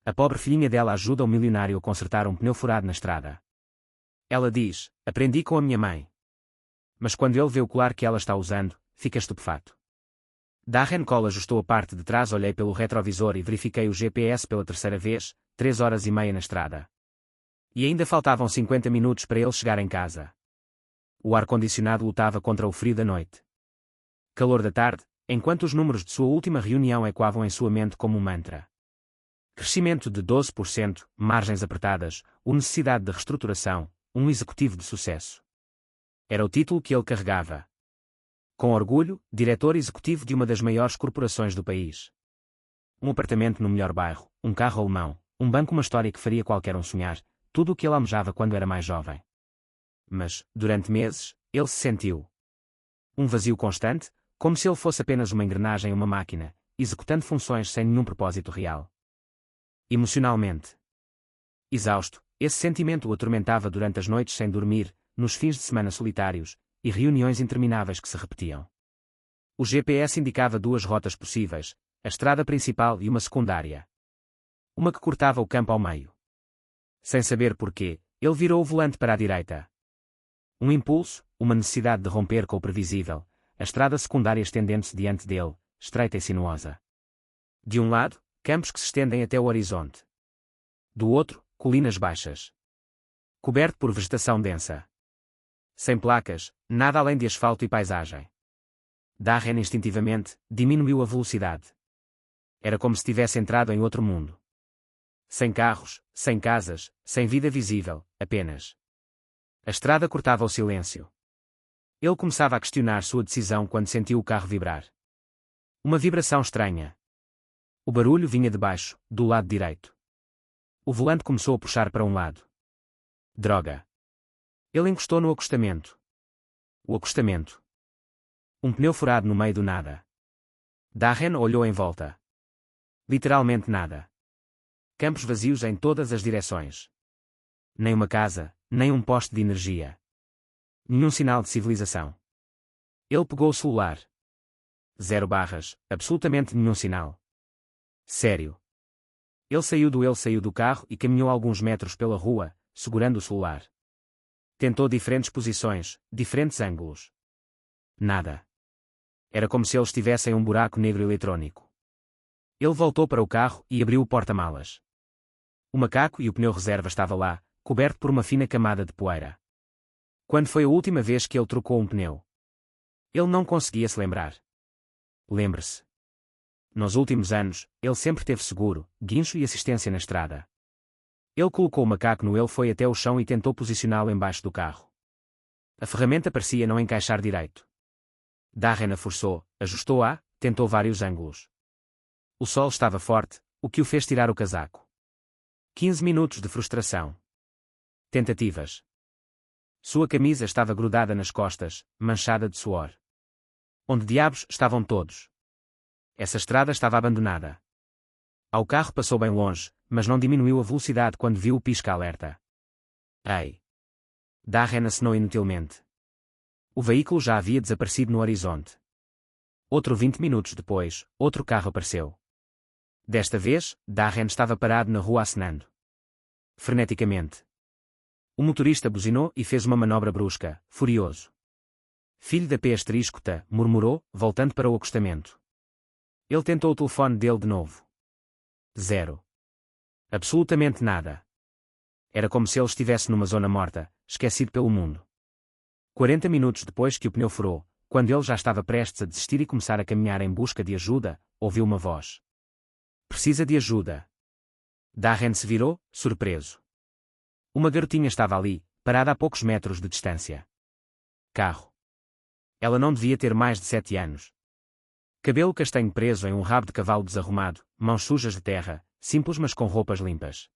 A pobre filhinha dela ajuda o milionário a consertar um pneu furado na estrada. Ela diz: aprendi com a minha mãe. Mas quando ele vê o colar que ela está usando, fica estupefato. Darren Cole ajustou a parte de trás. Olhei pelo retrovisor e verifiquei o GPS pela terceira vez, 3 horas e meia na estrada. E ainda faltavam 50 minutos para ele chegar em casa. O ar-condicionado lutava contra o frio da noite. Calor da tarde, enquanto os números de sua última reunião ecoavam em sua mente como um mantra. Crescimento de 12%, margens apertadas, necessidade de reestruturação, um executivo de sucesso. Era o título que ele carregava. Com orgulho, diretor executivo de uma das maiores corporações do país. Um apartamento no melhor bairro, um carro alemão, um banco, uma história que faria qualquer um sonhar, tudo o que ele almejava quando era mais jovem. Mas, durante meses, ele se sentiu um vazio constante, como se ele fosse apenas uma engrenagem em uma máquina, executando funções sem nenhum propósito real. Emocionalmente exausto, esse sentimento o atormentava durante as noites sem dormir, nos fins de semana solitários, e reuniões intermináveis que se repetiam. O GPS indicava 2 rotas possíveis, a estrada principal e uma secundária. Uma que cortava o campo ao meio. Sem saber porquê, ele virou o volante para a direita. Um impulso, uma necessidade de romper com o previsível, a estrada secundária estendendo-se diante dele, estreita e sinuosa. De um lado, campos que se estendem até o horizonte. Do outro, colinas baixas. Coberto por vegetação densa. Sem placas, nada além de asfalto e paisagem. Darren instintivamente diminuiu a velocidade. Era como se tivesse entrado em outro mundo. Sem carros, sem casas, sem vida visível, apenas. A estrada cortava o silêncio. Ele começava a questionar sua decisão quando sentiu o carro vibrar. Uma vibração estranha. O barulho vinha de baixo, do lado direito. O volante começou a puxar para um lado. Droga. Ele encostou no acostamento. O acostamento. Um pneu furado no meio do nada. Darren olhou em volta. Literalmente nada. Campos vazios em todas as direções. Nem uma casa, nem um poste de energia. Nenhum sinal de civilização. Ele pegou o celular. 0 barras, absolutamente nenhum sinal. Sério. Ele saiu do carro e caminhou alguns metros pela rua, segurando o celular. Tentou diferentes posições, diferentes ângulos. Nada. Era como se ele estivesse em um buraco negro eletrônico. Ele voltou para o carro e abriu o porta-malas. O macaco e o pneu reserva estava lá, coberto por uma fina camada de poeira. Quando foi a última vez que ele trocou um pneu? Ele não conseguia se lembrar. Lembre-se. Nos últimos anos, ele sempre teve seguro, guincho e assistência na estrada. Ele colocou o macaco no. Ele foi até o chão e tentou posicioná-lo embaixo do carro. A ferramenta parecia não encaixar direito. Darren a forçou, ajustou-a, tentou vários ângulos. O sol estava forte, o que o fez tirar o casaco. 15 minutos de frustração. Tentativas. Sua camisa estava grudada nas costas, manchada de suor. Onde diabos estavam todos? Essa estrada estava abandonada. O carro passou bem longe, mas não diminuiu a velocidade quando viu o pisca-alerta. Ei! Darren acenou inutilmente. O veículo já havia desaparecido no horizonte. Outro 20 minutos depois, outro carro apareceu. Desta vez, Darren estava parado na rua acenando. Freneticamente. O motorista buzinou e fez uma manobra brusca, furioso. Filho da P****, murmurou, voltando para o acostamento. Ele tentou o telefone dele de novo. 0. Absolutamente nada. Era como se ele estivesse numa zona morta, esquecido pelo mundo. 40 minutos depois que o pneu furou, quando ele já estava prestes a desistir e começar a caminhar em busca de ajuda, ouviu uma voz. Precisa de ajuda. Darren se virou, surpreso. Uma garotinha estava ali, parada a poucos metros de distância. Carro. Ela não devia ter mais de 7 anos. Cabelo castanho preso em um rabo de cavalo desarrumado, mãos sujas de terra, simples mas com roupas limpas.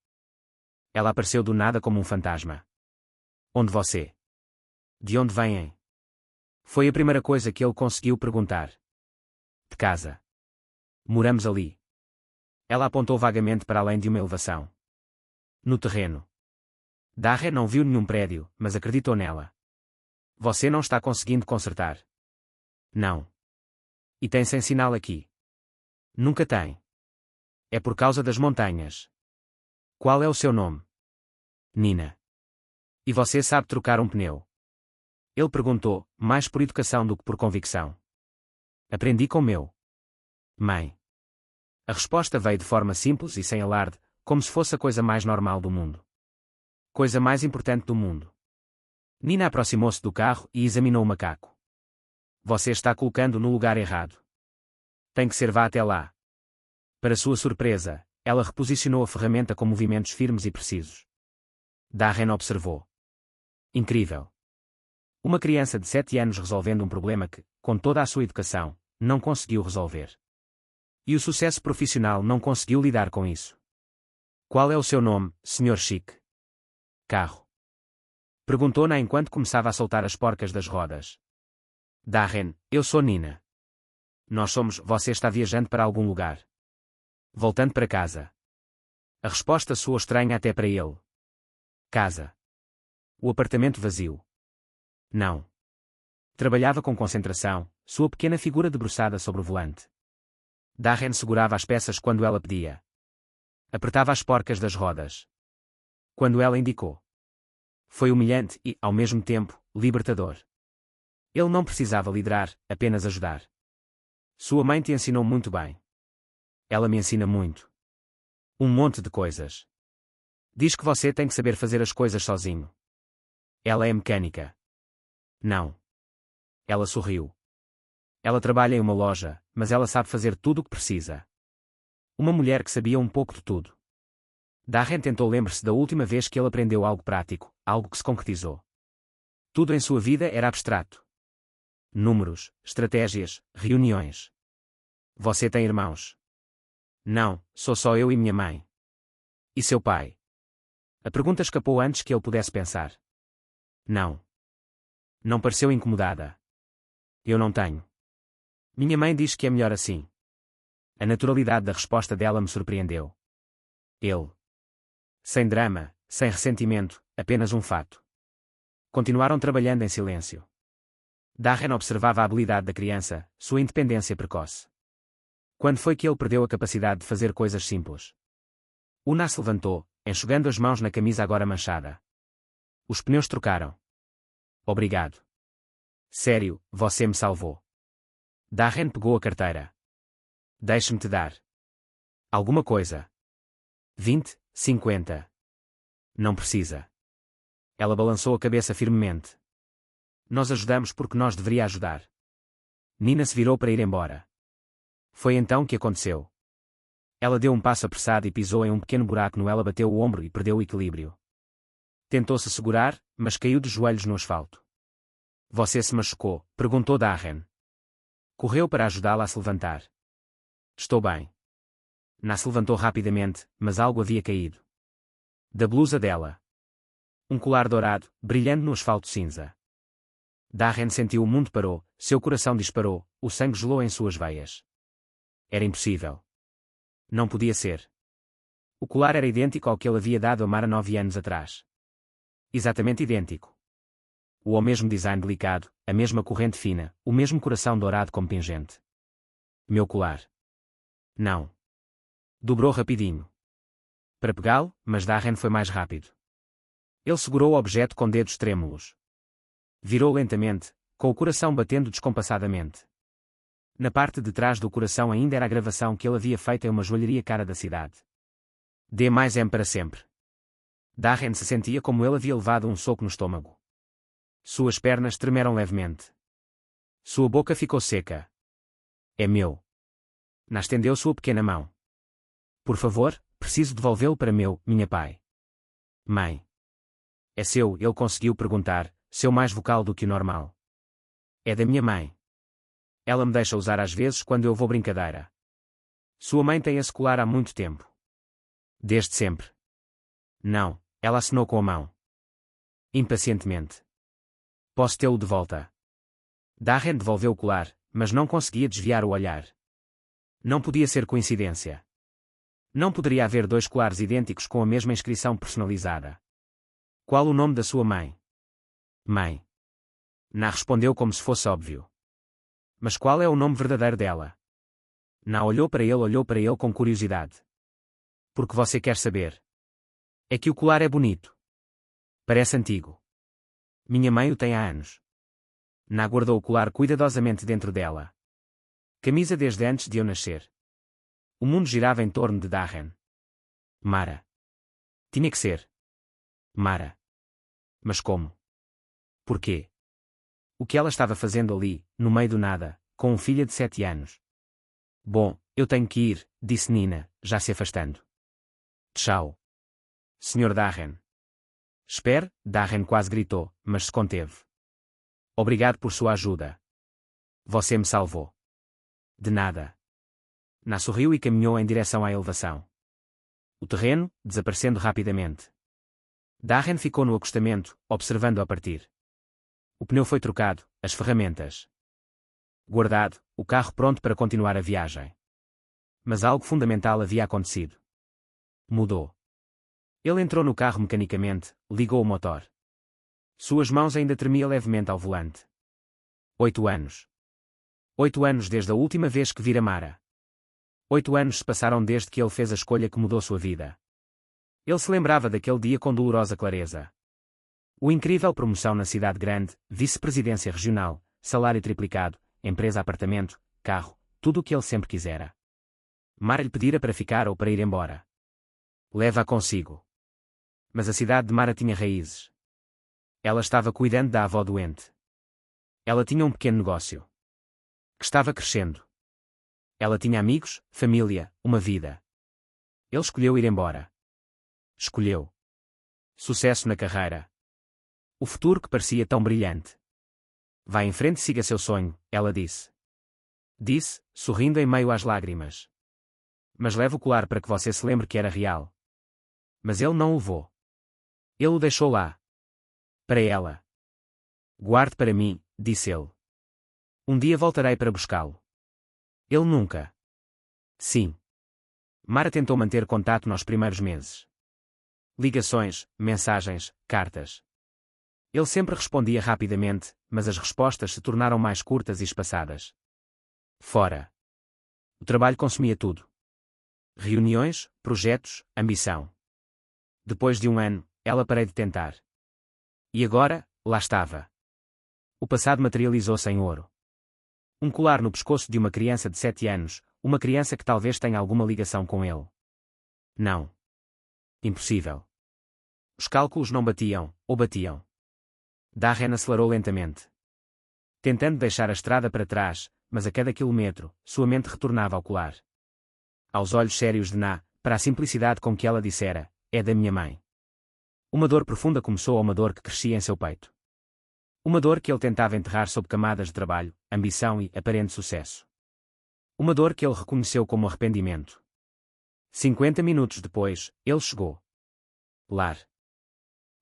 Ela apareceu do nada como um fantasma. Onde você? De onde vêm? Foi a primeira coisa que ele conseguiu perguntar. De casa. Moramos ali. Ela apontou vagamente para além de uma elevação. No terreno. Darren não viu nenhum prédio, mas acreditou nela. Você não está conseguindo consertar. Não. E tem sem sinal aqui. Nunca tem. É por causa das montanhas. Qual é o seu nome? Nina. E você sabe trocar um pneu? Ele perguntou, mais por educação do que por convicção. Aprendi com meu. Mãe. A resposta veio de forma simples e sem alarde, como se fosse a coisa mais normal do mundo. Coisa mais importante do mundo. Nina aproximou-se do carro e examinou o macaco. Você está colocando no lugar errado. Tem que ser vá até lá. Para sua surpresa, ela reposicionou a ferramenta com movimentos firmes e precisos. Darren observou. Incrível. Uma criança de 7 anos resolvendo um problema que, com toda a sua educação, não conseguiu resolver. E o sucesso profissional não conseguiu lidar com isso. Qual é o seu nome, Sr. Chic? Carro. Perguntou-na enquanto começava a soltar as porcas das rodas. Darren, eu sou Nina. Nós somos, você está viajando para algum lugar. Voltando para casa. A resposta soou estranha até para ele. Casa. O apartamento vazio. Não. Trabalhava com concentração, sua pequena figura debruçada sobre o volante. Darren segurava as peças quando ela pedia. Apertava as porcas das rodas. Quando ela indicou. Foi humilhante e, ao mesmo tempo, libertador. Ele não precisava liderar, apenas ajudar. Sua mãe te ensinou muito bem. Ela me ensina muito. Um monte de coisas. Diz que você tem que saber fazer as coisas sozinho. Ela é mecânica. Não. Ela sorriu. Ela trabalha em uma loja, mas ela sabe fazer tudo o que precisa. Uma mulher que sabia um pouco de tudo. Darren tentou lembrar-se da última vez que ele aprendeu algo prático, algo que se concretizou. Tudo em sua vida era abstrato. Números, estratégias, reuniões. Você tem irmãos? Não, sou só eu e minha mãe. E seu pai? A pergunta escapou antes que ele pudesse pensar. Não. Não pareceu incomodada. Eu não tenho. Minha mãe diz que é melhor assim. A naturalidade da resposta dela me surpreendeu. Ele. Sem drama, sem ressentimento, apenas um fato. Continuaram trabalhando em silêncio. Darren observava a habilidade da criança, sua independência precoce. Quando foi que ele perdeu a capacidade de fazer coisas simples? Una se levantou, enxugando as mãos na camisa agora manchada. Os pneus trocaram. Obrigado. Sério, você me salvou. Darren pegou a carteira. Deixe-me te dar. Alguma coisa. 20, 50. Não precisa. Ela balançou a cabeça firmemente. Nós ajudamos porque nós deveria ajudar. Nina se virou para ir embora. Foi então que aconteceu. Ela deu um passo apressado e pisou em um pequeno buraco no ela bateu o ombro e perdeu o equilíbrio. Tentou se segurar, mas caiu de joelhos no asfalto. Você se machucou? Perguntou Darren. Correu para ajudá-la a se levantar. Estou bem. Na se levantou rapidamente, mas algo havia caído. Da blusa dela. Um colar dourado, brilhando no asfalto cinza. Darren sentiu o mundo parou, seu coração disparou, o sangue gelou em suas veias. Era impossível. Não podia ser. O colar era idêntico ao que ele havia dado a Mara 9 anos atrás. Exatamente idêntico. O mesmo design delicado, a mesma corrente fina, o mesmo coração dourado como pingente. Meu colar. Não. Dobrou rapidinho. Para pegá-lo, mas Darren foi mais rápido. Ele segurou o objeto com dedos trêmulos. Virou lentamente, com o coração batendo descompassadamente. Na parte de trás do coração ainda era a gravação que ele havia feito em uma joalheria cara da cidade. D mais M para sempre. Darren se sentia como ele havia levado um soco no estômago. Suas pernas tremeram levemente. Sua boca ficou seca. É meu. Na estendeu sua pequena mão. Por favor, preciso devolvê-lo para minha pai. Mãe. É seu, ele conseguiu perguntar, seu mais vocal do que o normal. É da minha mãe. Ela me deixa usar às vezes quando eu vou brincadeira. Sua mãe tem esse colar há muito tempo. Desde sempre. Não, ela assinou com a mão. Impacientemente. Posso tê-lo de volta. Darren devolveu o colar, mas não conseguia desviar o olhar. Não podia ser coincidência. Não poderia haver dois colares idênticos com a mesma inscrição personalizada. Qual o nome da sua mãe? Mãe. Na respondeu como se fosse óbvio. Mas qual é o nome verdadeiro dela? Na olhou para ele com curiosidade. Porque você quer saber? É que o colar é bonito. Parece antigo. Minha mãe o tem há anos. Na guardou o colar cuidadosamente dentro dela. Camisa desde antes de eu nascer. O mundo girava em torno de Darren. Mara. Tinha que ser. Mara. Mas como? Porquê? O que ela estava fazendo ali, no meio do nada, com um filho de 7 anos? Bom, eu tenho que ir, disse Nina, já se afastando. Tchau. Sr. Darren. Espere, Darren quase gritou, mas se conteve. Obrigado por sua ajuda. Você me salvou. De nada. Na sorriu e caminhou em direção à elevação. O terreno, desaparecendo rapidamente. Darren ficou no acostamento, observando a partir. O pneu foi trocado, as ferramentas. Guardado, o carro pronto para continuar a viagem. Mas algo fundamental havia acontecido. Mudou. Ele entrou no carro mecanicamente, ligou o motor. Suas mãos ainda tremiam levemente ao volante. 8 anos. 8 anos desde a última vez que vira Mara. 8 anos se passaram desde que ele fez a escolha que mudou sua vida. Ele se lembrava daquele dia com dolorosa clareza. O incrível promoção na cidade grande, vice-presidência regional, salário triplicado, empresa-apartamento, carro, tudo o que ele sempre quisera. Mara lhe pedira para ficar ou para ir embora. Leva-a consigo. Mas a cidade de Mara tinha raízes. Ela estava cuidando da avó doente. Ela tinha um pequeno negócio. Que estava crescendo. Ela tinha amigos, família, uma vida. Ele escolheu ir embora. Escolheu. Sucesso na carreira. O futuro que parecia tão brilhante. Vá em frente e siga seu sonho, ela disse. Disse, sorrindo em meio às lágrimas. Mas leve o colar para que você se lembre que era real. Mas ele não o levou. Ele o deixou lá. Para ela. Guarde para mim, disse ele. Um dia voltarei para buscá-lo. Ele nunca. Sim. Mara tentou manter contato nos primeiros meses. Ligações, mensagens, cartas. Ele sempre respondia rapidamente, mas as respostas se tornaram mais curtas e espaçadas. Fora. O trabalho consumia tudo. Reuniões, projetos, ambição. Depois de um ano, ela parei de tentar. E agora, lá estava. O passado materializou-se em ouro. Um colar no pescoço de uma criança de 7 anos, uma criança que talvez tenha alguma ligação com ele. Não. Impossível. Os cálculos não batiam, ou batiam. Darren acelerou lentamente. Tentando deixar a estrada para trás, mas a cada quilômetro, sua mente retornava ao colar. Aos olhos sérios de Na, para a simplicidade com que ela dissera, é da minha mãe. Uma dor profunda começou a uma dor que crescia em seu peito. Uma dor que ele tentava enterrar sob camadas de trabalho, ambição e aparente sucesso. Uma dor que ele reconheceu como arrependimento. 50 minutos depois, ele chegou. Lar.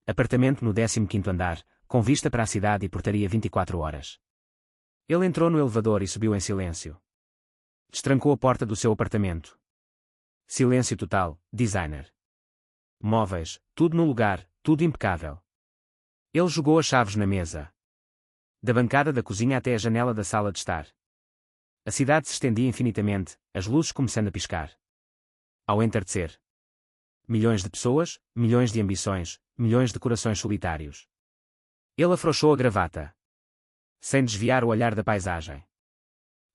Apartamento no 15º andar, com vista para a cidade e portaria 24 horas. Ele entrou no elevador e subiu em silêncio. Destrancou a porta do seu apartamento. Silêncio total, designer. Móveis, tudo no lugar, tudo impecável. Ele jogou as chaves na mesa. Da bancada da cozinha até a janela da sala de estar. A cidade se estendia infinitamente, as luzes começando a piscar. Ao entardecer. Milhões de pessoas, milhões de ambições, milhões de corações solitários. Ele afrouxou a gravata. Sem desviar o olhar da paisagem.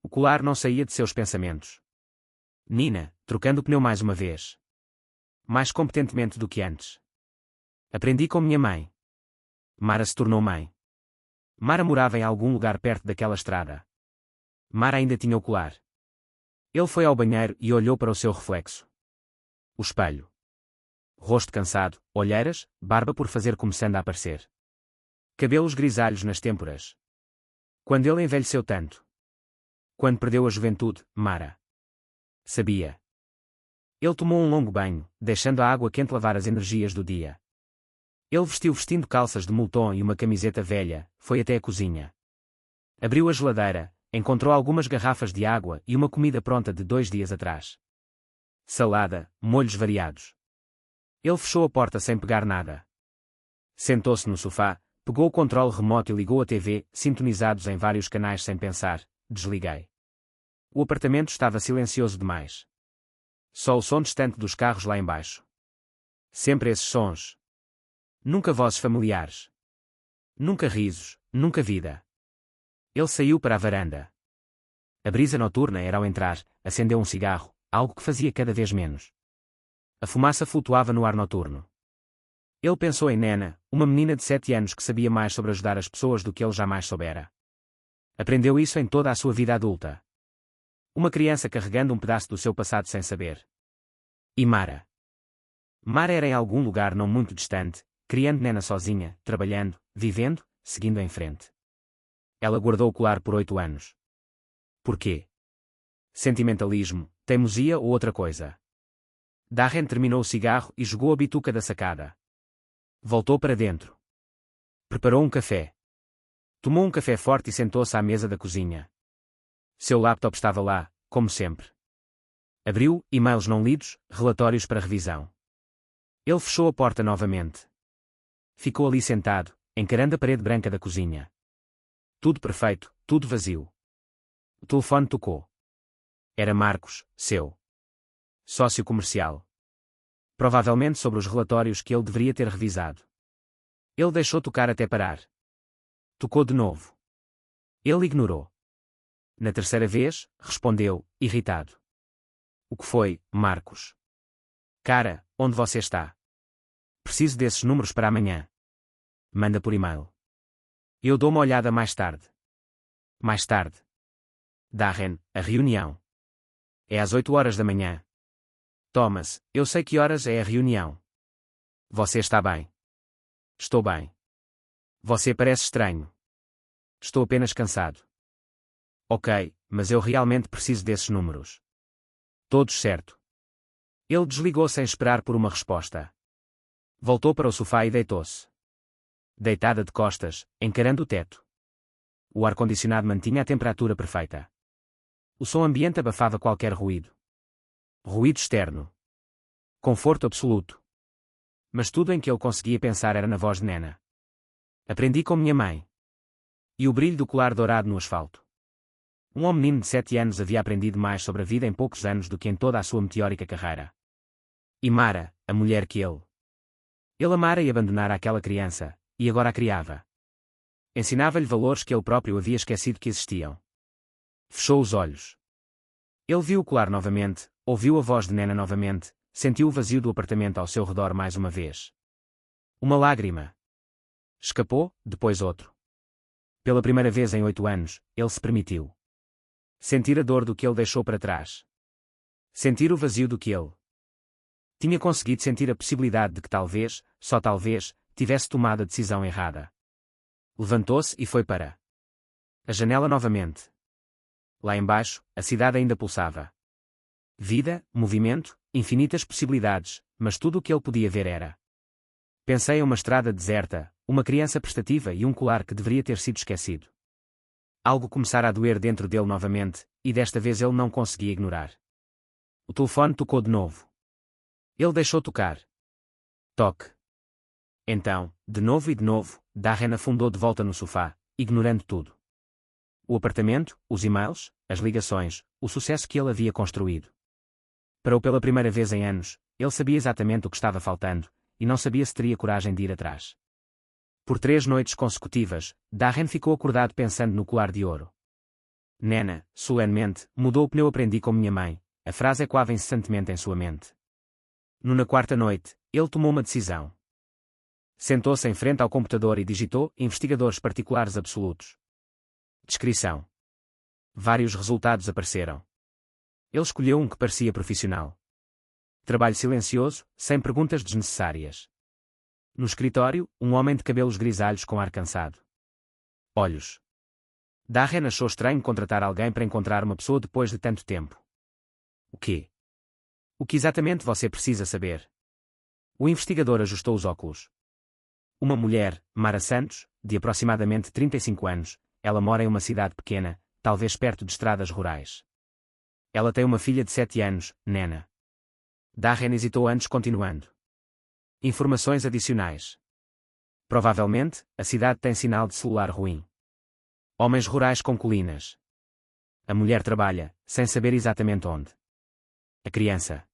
O colar não saía de seus pensamentos. Nina, trocando o pneu mais uma vez. Mais competentemente do que antes. Aprendi com minha mãe. Mara se tornou mãe. Mara morava em algum lugar perto daquela estrada. Mara ainda tinha o colar. Ele foi ao banheiro e olhou para o seu reflexo. O espelho. Rosto cansado, olheiras, barba por fazer começando a aparecer. Cabelos grisalhos nas têmporas. Quando ele envelheceu tanto? Quando perdeu a juventude, Mara? Sabia. Ele tomou um longo banho, deixando a água quente lavar as energias do dia. Ele vestiu vestindo calças de moletom e uma camiseta velha, foi até a cozinha. Abriu a geladeira, encontrou algumas garrafas de água e uma comida pronta de 2 dias atrás. Salada, molhos variados. Ele fechou a porta sem pegar nada. Sentou-se no sofá, pegou o controle remoto e ligou a TV, sintonizados em vários canais sem pensar, desliguei. O apartamento estava silencioso demais. Só o som distante dos carros lá embaixo. Sempre esses sons. Nunca vozes familiares. Nunca risos, nunca vida. Ele saiu para a varanda. A brisa noturna era ao entrar, acendeu um cigarro, algo que fazia cada vez menos. A fumaça flutuava no ar noturno. Ele pensou em Nena, uma menina de 7 anos que sabia mais sobre ajudar as pessoas do que ele jamais soubera. Aprendeu isso em toda a sua vida adulta. Uma criança carregando um pedaço do seu passado sem saber. E Mara? Mara era em algum lugar não muito distante, criando Nena sozinha, trabalhando, vivendo, seguindo em frente. Ela guardou o colar por 8 anos. Porquê? Sentimentalismo, teimosia ou outra coisa? Darren terminou o cigarro e jogou a bituca da sacada. Voltou para dentro. Preparou um café. Tomou um café forte e sentou-se à mesa da cozinha. Seu laptop estava lá, como sempre. Abriu, e-mails não lidos, relatórios para revisão. Ele fechou a porta novamente. Ficou ali sentado, encarando a parede branca da cozinha. Tudo perfeito, tudo vazio. O telefone tocou. Era Marcos, seu sócio comercial. Provavelmente sobre os relatórios que ele deveria ter revisado. Ele deixou tocar até parar. Tocou de novo. Ele ignorou. Na terceira vez, respondeu, irritado. O que foi, Marcos? Cara, onde você está? Preciso desses números para amanhã. Manda por e-mail. Eu dou uma olhada mais tarde. Mais tarde. Darren, a reunião. É às 8 horas da manhã. Thomas, eu sei que horas é a reunião. Você está bem? Estou bem. Você parece estranho. Estou apenas cansado. Ok, mas eu realmente preciso desses números. Todos certo. Ele desligou sem esperar por uma resposta. Voltou para o sofá e deitou-se. Deitada de costas, encarando o teto. O ar-condicionado mantinha a temperatura perfeita. O som ambiente abafava qualquer ruído. Ruído externo. Conforto absoluto. Mas tudo em que ele conseguia pensar era na voz de Nena. Aprendi com minha mãe. E o brilho do colar dourado no asfalto. Um menino de 7 anos havia aprendido mais sobre a vida em poucos anos do que em toda a sua meteórica carreira. E Mara, a mulher que ele amara e abandonara aquela criança, e agora a criava. Ensinava-lhe valores que ele próprio havia esquecido que existiam. Fechou os olhos. Ele viu o colar novamente, ouviu a voz de Nena novamente, sentiu o vazio do apartamento ao seu redor mais uma vez. Uma lágrima. Escapou, depois outro. Pela primeira vez em 8 anos, ele se permitiu sentir a dor do que ele deixou para trás. Sentir o vazio do que ele tinha conseguido sentir a possibilidade de que talvez, só talvez, tivesse tomado a decisão errada. Levantou-se e foi para a janela novamente. Lá embaixo, a cidade ainda pulsava. Vida, movimento, infinitas possibilidades, mas tudo o que ele podia ver era. Pensei em uma estrada deserta, uma criança prestativa e um colar que deveria ter sido esquecido. Algo começara a doer dentro dele novamente, e desta vez ele não conseguia ignorar. O telefone tocou de novo. Ele deixou tocar. Toque. Então, de novo, Darren afundou de volta no sofá, ignorando tudo. O apartamento, os e-mails, as ligações, o sucesso que ele havia construído. Parou pela primeira vez em anos, ele sabia exatamente o que estava faltando, e não sabia se teria coragem de ir atrás. Por 3 noites consecutivas, Darren ficou acordado pensando no colar de ouro. Nena, solenemente, mudou o pneu aprendi com minha mãe, a frase ecoava incessantemente em sua mente. Na 4ª noite, ele tomou uma decisão. Sentou-se em frente ao computador e digitou investigadores particulares absolutos. Descrição. Vários resultados apareceram. Ele escolheu um que parecia profissional. Trabalho silencioso, sem perguntas desnecessárias. No escritório, um homem de cabelos grisalhos com ar cansado. Olhos. Darren achou estranho contratar alguém para encontrar uma pessoa depois de tanto tempo. O quê? O que exatamente você precisa saber? O investigador ajustou os óculos. Uma mulher, Mara Santos, de aproximadamente 35 anos, ela mora em uma cidade pequena, talvez perto de estradas rurais. Ela tem uma filha de 7 anos, Nena. Darren hesitou antes continuando. Informações adicionais. Provavelmente, a cidade tem sinal de celular ruim. Homens rurais com colinas. A mulher trabalha, sem saber exatamente onde. A criança.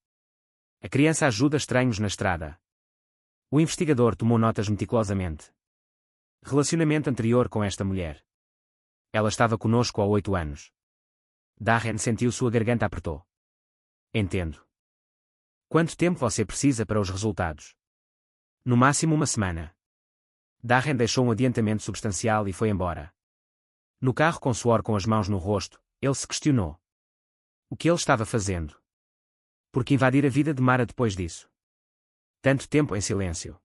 A criança ajuda estranhos na estrada. O investigador tomou notas meticulosamente. Relacionamento anterior com esta mulher. Ela estava conosco há 8 anos. Darren sentiu sua garganta apertou. Entendo. Quanto tempo você precisa para os resultados? No máximo 1 semana. Darren deixou um adiantamento substancial e foi embora. No carro com suor com as mãos no rosto, ele se questionou. O que ele estava fazendo? Por que invadir a vida de Mara depois disso? Tanto tempo em silêncio.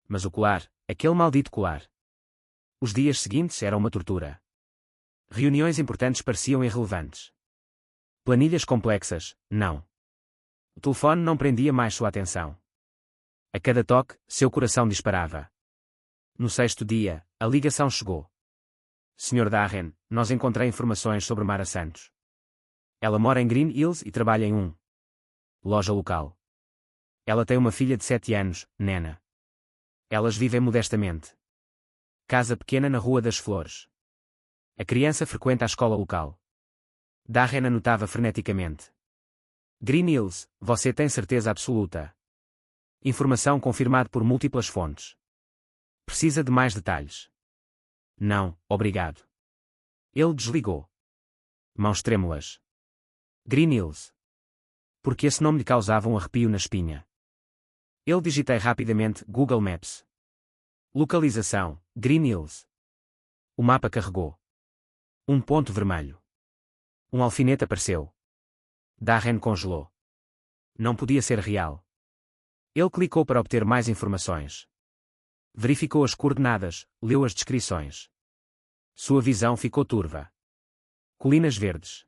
Mas o colar, aquele maldito colar. Os dias seguintes eram uma tortura. Reuniões importantes pareciam irrelevantes. Planilhas complexas, não. O telefone não prendia mais sua atenção. A cada toque, seu coração disparava. No 6º dia, a ligação chegou. Sr. Darren, nós encontrei informações sobre Mara Santos. Ela mora em Green Hills e trabalha em loja local. Ela tem uma filha de 7 anos, Nena. Elas vivem modestamente. Casa pequena na Rua das Flores. A criança frequenta a escola local. Darren anotava freneticamente. Green Hills, você tem certeza absoluta? Informação confirmada por múltiplas fontes. Precisa de mais detalhes? Não, obrigado. Ele desligou. Mãos trêmulas. Green Hills. Porque esse nome lhe causava um arrepio na espinha. Ele digitei rapidamente Google Maps. Localização, Green Hills. O mapa carregou. Um ponto vermelho. Um alfinete apareceu. Darren congelou. Não podia ser real. Ele clicou para obter mais informações. Verificou as coordenadas, leu as descrições. Sua visão ficou turva. Colinas verdes.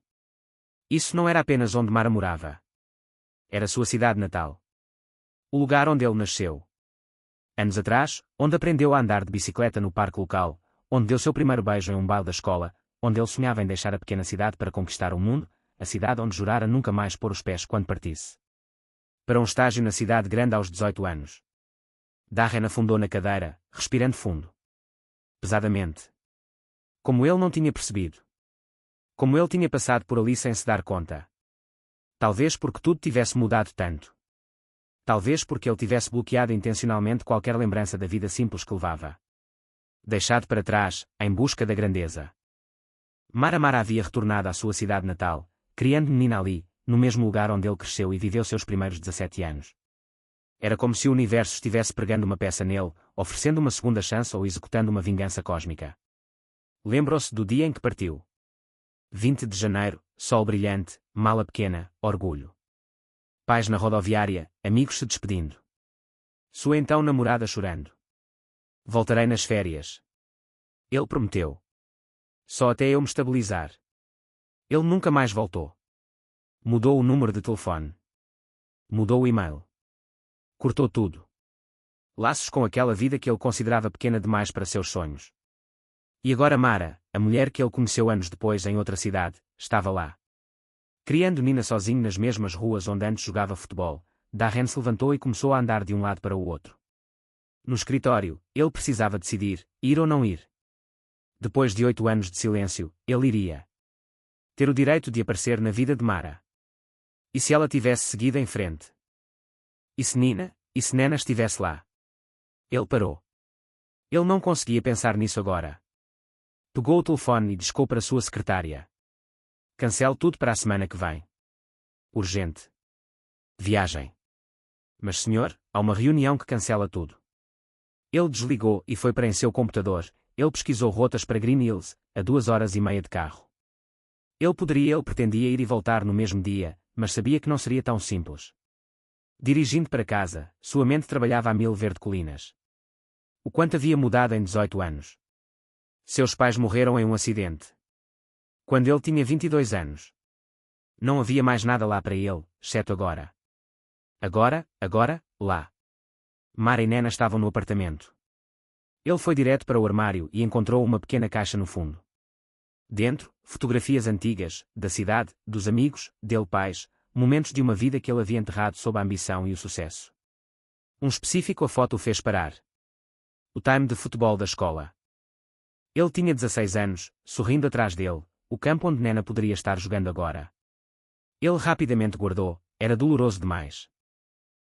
Isso não era apenas onde Mara morava. Era sua cidade natal. O lugar onde ele nasceu. Anos atrás, onde aprendeu a andar de bicicleta no parque local, onde deu seu primeiro beijo em um baile da escola, onde ele sonhava em deixar a pequena cidade para conquistar o mundo, a cidade onde jurara nunca mais pôr os pés quando partisse. Para um estágio na cidade grande aos 18 anos. Darren afundou na cadeira, respirando fundo. Pesadamente. Como ele não tinha percebido. Como ele tinha passado por ali sem se dar conta. Talvez porque tudo tivesse mudado tanto. Talvez porque ele tivesse bloqueado intencionalmente qualquer lembrança da vida simples que levava. Deixado para trás, em busca da grandeza. Mara havia retornado à sua cidade natal, criando menina ali, no mesmo lugar onde ele cresceu e viveu seus primeiros 17 anos. Era como se o universo estivesse pregando uma peça nele, oferecendo uma segunda chance ou executando uma vingança cósmica. Lembrou-se do dia em que partiu. 20 de janeiro, sol brilhante, mala pequena, orgulho. Pais na rodoviária, amigos se despedindo. Sua então namorada chorando. Voltarei nas férias. Ele prometeu. Só até eu me estabilizar. Ele nunca mais voltou. Mudou o número de telefone. Mudou o e-mail. Cortou tudo. Laços com aquela vida que ele considerava pequena demais para seus sonhos. E agora Mara, a mulher que ele conheceu anos depois em outra cidade, estava lá. Criando Nina sozinho nas mesmas ruas onde antes jogava futebol, Darren se levantou e começou a andar de um lado para o outro. No escritório, ele precisava decidir, ir ou não ir. Depois de 8 anos de silêncio, ele iria. Ter o direito de aparecer na vida de Mara. E se ela tivesse seguido em frente? E se Nena estivesse lá? Ele parou. Ele não conseguia pensar nisso agora. Pegou o telefone e discou para sua secretária. Cancele tudo para a semana que vem. Urgente. Viagem. Mas senhor, há uma reunião que cancela tudo. Ele desligou e foi para em seu computador. Ele pesquisou rotas para Green Hills, a 2h30 de carro. Ele pretendia ir e voltar no mesmo dia, mas sabia que não seria tão simples. Dirigindo para casa, sua mente trabalhava a 1000 verde colinas. O quanto havia mudado em 18 anos. Seus pais morreram em um acidente. Quando ele tinha 22 anos. Não havia mais nada lá para ele, exceto agora. Agora, lá. Mara e Nena estavam no apartamento. Ele foi direto para o armário e encontrou uma pequena caixa no fundo. Dentro, fotografias antigas, da cidade, dos amigos, dele pais, momentos de uma vida que ele havia enterrado sob a ambição e o sucesso. Um específico a foto o fez parar. O time de futebol da escola. Ele tinha 16 anos, sorrindo atrás dele, o campo onde Nena poderia estar jogando agora. Ele rapidamente guardou, era doloroso demais.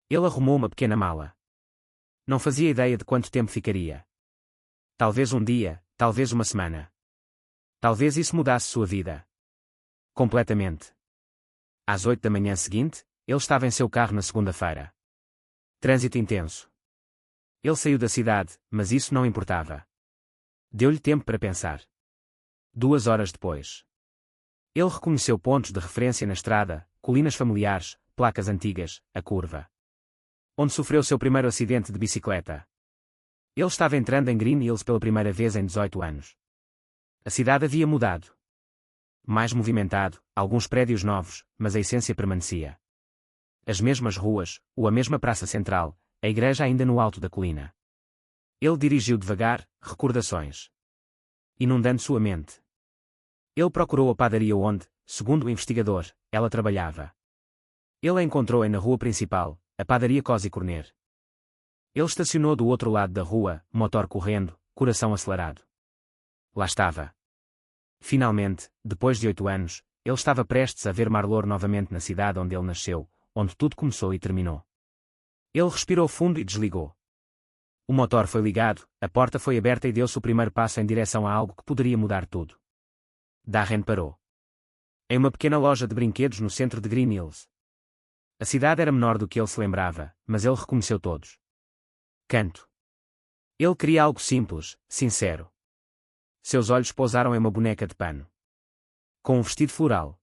Ele arrumou uma pequena mala. Não fazia ideia de quanto tempo ficaria. Talvez um dia, talvez uma semana. Talvez isso mudasse sua vida. Completamente. Às 8 da manhã seguinte, ele estava em seu carro na segunda-feira. Trânsito intenso. Ele saiu da cidade, mas isso não importava. Deu-lhe tempo para pensar. 2 horas depois. Ele reconheceu pontos de referência na estrada, colinas familiares, placas antigas, a curva. Onde sofreu seu primeiro acidente de bicicleta. Ele estava entrando em Green Hills pela primeira vez em 18 anos. A cidade havia mudado. Mais movimentado, alguns prédios novos, mas a essência permanecia. As mesmas ruas, a mesma praça central, a igreja ainda no alto da colina. Ele dirigiu devagar, recordações. Inundando sua mente. Ele procurou a padaria onde, segundo o investigador, ela trabalhava. Ele a encontrou na rua principal, a padaria Cozy Corner. Ele estacionou do outro lado da rua, motor correndo, coração acelerado. Lá estava. Finalmente, depois de 8 anos, ele estava prestes a ver Marlor novamente na cidade onde ele nasceu, onde tudo começou e terminou. Ele respirou fundo e desligou. O motor foi ligado, a porta foi aberta e deu-se o primeiro passo em direção a algo que poderia mudar tudo. Darren parou. Em uma pequena loja de brinquedos no centro de Green Hills. A cidade era menor do que ele se lembrava, mas ele reconheceu todos. Canto. Ele queria algo simples, sincero. Seus olhos pousaram em uma boneca de pano. Com um vestido floral.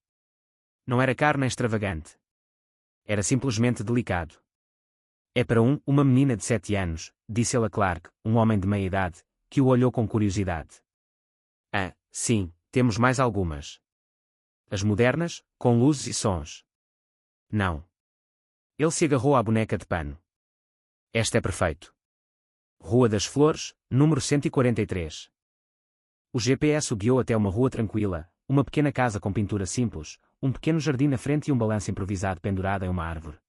Não era caro nem extravagante. Era simplesmente delicado. É para uma menina de 7 anos, disse ele a Clark, um homem de meia idade, que o olhou com curiosidade. Ah, sim, temos mais algumas. As modernas, com luzes e sons. Não. Ele se agarrou à boneca de pano. Este é perfeito. Rua das Flores, número 143. O GPS o guiou até uma rua tranquila, uma pequena casa com pintura simples, um pequeno jardim na frente e um balanço improvisado pendurado em uma árvore.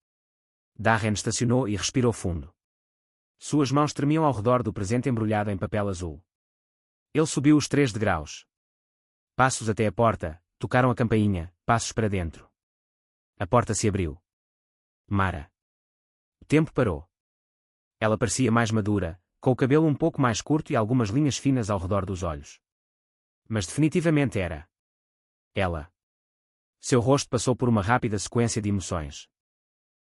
Darren estacionou e respirou fundo. Suas mãos tremiam ao redor do presente embrulhado em papel azul. Ele subiu os 3 degraus. Passos até a porta, tocaram a campainha, passos para dentro. A porta se abriu. Mara. O tempo parou. Ela parecia mais madura, com o cabelo um pouco mais curto e algumas linhas finas ao redor dos olhos. Mas definitivamente era ela. Seu rosto passou por uma rápida sequência de emoções.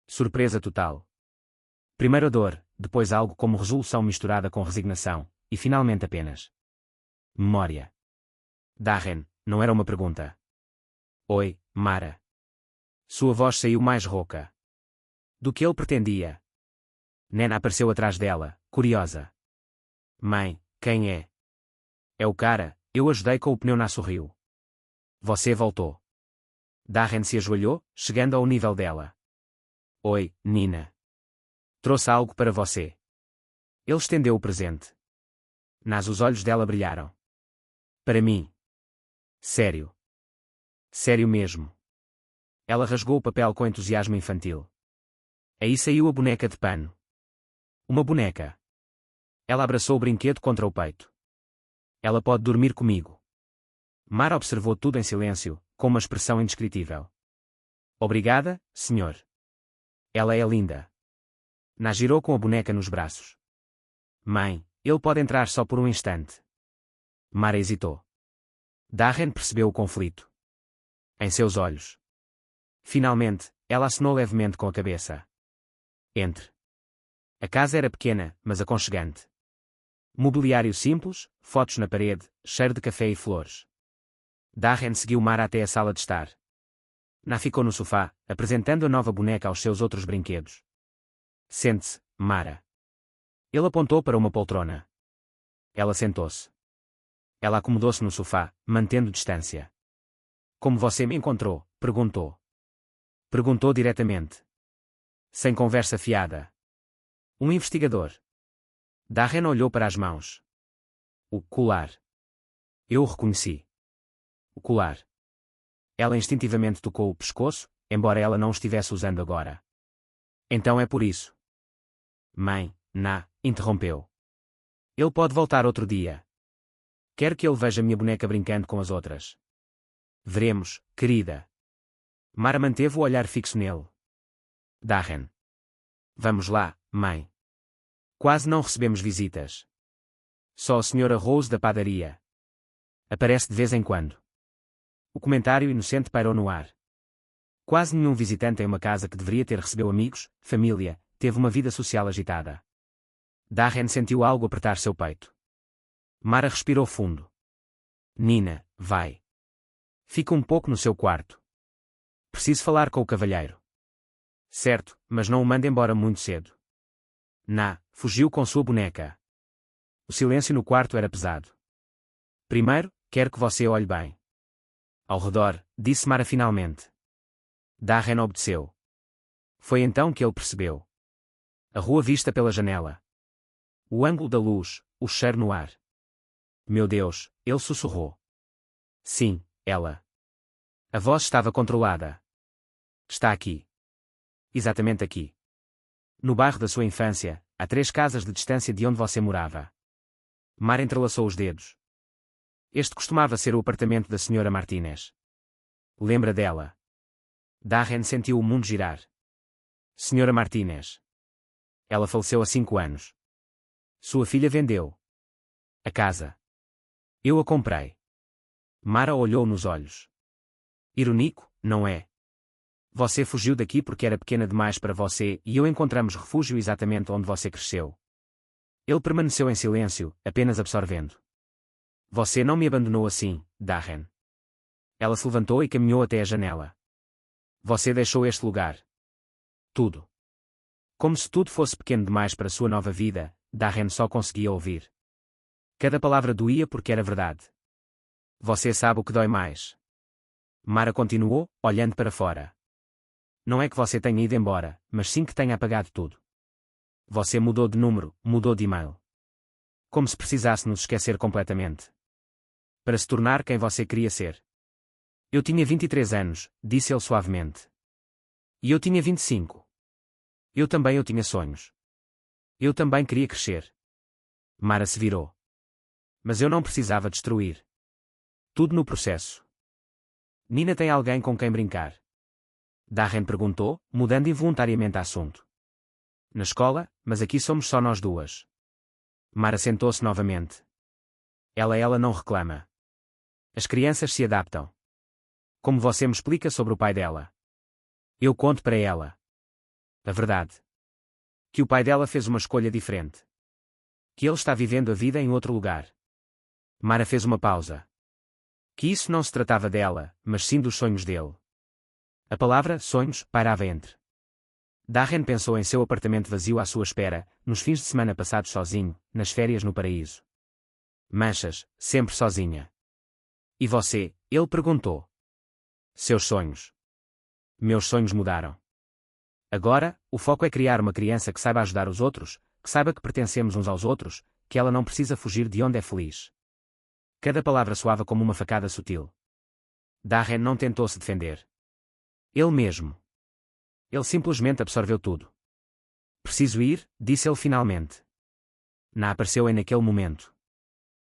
Surpresa total. Primeiro a dor, depois algo como resolução misturada com resignação, e finalmente apenas memória. Darren, não era uma pergunta. Oi, Mara. Sua voz saiu mais rouca do que ele pretendia. Nena apareceu atrás dela, curiosa. Mãe, quem é? É o cara, eu ajudei com o pneu na sorriu. Você voltou. Darren se ajoelhou, chegando ao nível dela. Oi, Nina. Trouxe algo para você. Ele estendeu o presente. Os olhos dela brilharam. Para mim. Sério. Sério mesmo. Ela rasgou o papel com entusiasmo infantil. Aí saiu a boneca de pano. Uma boneca. Ela abraçou o brinquedo contra o peito. Ela pode dormir comigo. Mara observou tudo em silêncio, com uma expressão indescritível. Obrigada, senhor. Ela é linda. Girou com a boneca nos braços. Mãe, ele pode entrar só por um instante. Mara hesitou. Darren percebeu o conflito em seus olhos. Finalmente, ela acenou levemente com a cabeça. Entre. A casa era pequena, mas aconchegante. Mobiliário simples, fotos na parede, cheiro de café e flores. Darren seguiu Mara até a sala de estar. Ficou no sofá, apresentando a nova boneca aos seus outros brinquedos. Sente-se, Mara. Ele apontou para uma poltrona. Ela sentou-se. Ela acomodou-se no sofá, mantendo distância. Como você me encontrou? Perguntou. Perguntou diretamente. Sem conversa fiada. Um investigador. Darren olhou para as mãos. O colar. Eu o reconheci. O colar. Ela instintivamente tocou o pescoço, embora ela não o estivesse usando agora. Então é por isso. Mãe, interrompeu. Ele pode voltar outro dia. Quero que ele veja minha boneca brincando com as outras. Veremos, querida. Mara manteve o olhar fixo nele. Darren. Vamos lá, mãe. Quase não recebemos visitas. Só a senhora Rose da padaria. Aparece de vez em quando. O comentário inocente pairou no ar. Quase nenhum visitante em uma casa que deveria ter recebeu amigos, família, teve uma vida social agitada. Darren sentiu algo apertar seu peito. Mara respirou fundo. Nina, vai. Fica um pouco no seu quarto. Preciso falar com o cavalheiro. Certo, mas não o mande embora muito cedo. Fugiu com sua boneca. O silêncio no quarto era pesado. Primeiro, quero que você olhe bem. Ao redor, disse Mara finalmente. Darren obedeceu. Foi então que ele percebeu. A rua vista pela janela. O ângulo da luz, o cheiro no ar. Meu Deus, ele sussurrou. Sim, ela. A voz estava controlada. Está aqui. Exatamente aqui. No bairro da sua infância, a 3 casas de distância de onde você morava. Mara entrelaçou os dedos. Este costumava ser o apartamento da Sra. Martinez. Lembra dela? Darren sentiu o mundo girar. Sra. Martinez. Ela faleceu há 5 anos. Sua filha vendeu a casa. Eu a comprei. Mara olhou nos olhos. Irônico, não é? Você fugiu daqui porque era pequena demais para você e eu encontramos refúgio exatamente onde você cresceu. Ele permaneceu em silêncio, apenas absorvendo. Você não me abandonou assim, Darren. Ela se levantou e caminhou até a janela. Você deixou este lugar. Tudo. Como se tudo fosse pequeno demais para sua nova vida, Darren só conseguia ouvir. Cada palavra doía porque era verdade. Você sabe o que dói mais. Mara continuou, olhando para fora. Não é que você tenha ido embora, mas sim que tenha apagado tudo. Você mudou de número, mudou de e-mail. Como se precisasse nos esquecer completamente. Para se tornar quem você queria ser. Eu tinha 23 anos, disse ele suavemente. E eu tinha 25. Eu tinha sonhos. Eu também queria crescer. Mara se virou. Mas eu não precisava destruir. Tudo no processo. Nina tem alguém com quem brincar? Darren perguntou, mudando involuntariamente assunto. Na escola, mas aqui somos só nós duas. Mara sentou-se novamente. Ela não reclama. As crianças se adaptam. Como você me explica sobre o pai dela? Eu conto para ela. A verdade. Que o pai dela fez uma escolha diferente. Que ele está vivendo a vida em outro lugar. Mara fez uma pausa. Que isso não se tratava dela, mas sim dos sonhos dele. A palavra sonhos pairava entre. Darren pensou em seu apartamento vazio à sua espera, nos fins de semana passados sozinho, nas férias no paraíso. Manchas, sempre sozinha. E você? Ele perguntou. Seus sonhos. Meus sonhos mudaram. Agora, o foco é criar uma criança que saiba ajudar os outros, que saiba que pertencemos uns aos outros, que ela não precisa fugir de onde é feliz. Cada palavra soava como uma facada sutil. Darren não tentou se defender. Ele mesmo. Ele simplesmente absorveu tudo. Preciso ir, disse ele finalmente. Apareceu naquele momento.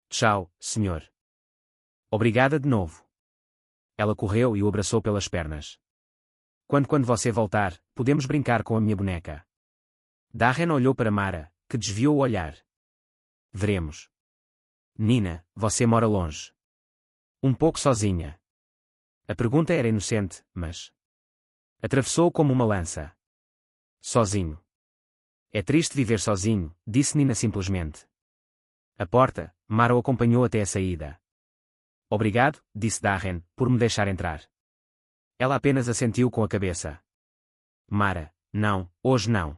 Tchau, senhor. Obrigada de novo. Ela correu e o abraçou pelas pernas. Quando você voltar, podemos brincar com a minha boneca. Darren olhou para Mara, que desviou o olhar. Veremos. Nina, você mora longe. Um pouco sozinha. A pergunta era inocente, mas... atravessou como uma lança. Sozinho. É triste viver sozinho, disse Nina simplesmente. A porta, Mara o acompanhou até a saída. Obrigado, disse Darren, por me deixar entrar. Ela apenas assentiu com a cabeça. Mara, não, hoje não.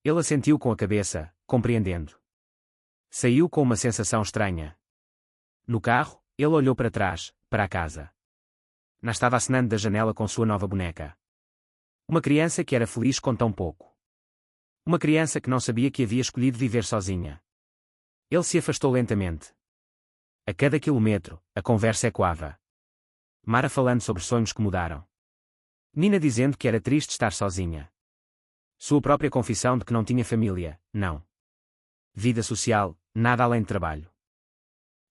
Ele assentiu com a cabeça, compreendendo. Saiu com uma sensação estranha. No carro, ele olhou para trás, para a casa. Estava acenando da janela com sua nova boneca. Uma criança que era feliz com tão pouco. Uma criança que não sabia que havia escolhido viver sozinha. Ele se afastou lentamente. A cada quilômetro, a conversa ecoava. Mara falando sobre sonhos que mudaram. Nina dizendo que era triste estar sozinha. Sua própria confissão de que não tinha família, não. Vida social, nada além de trabalho.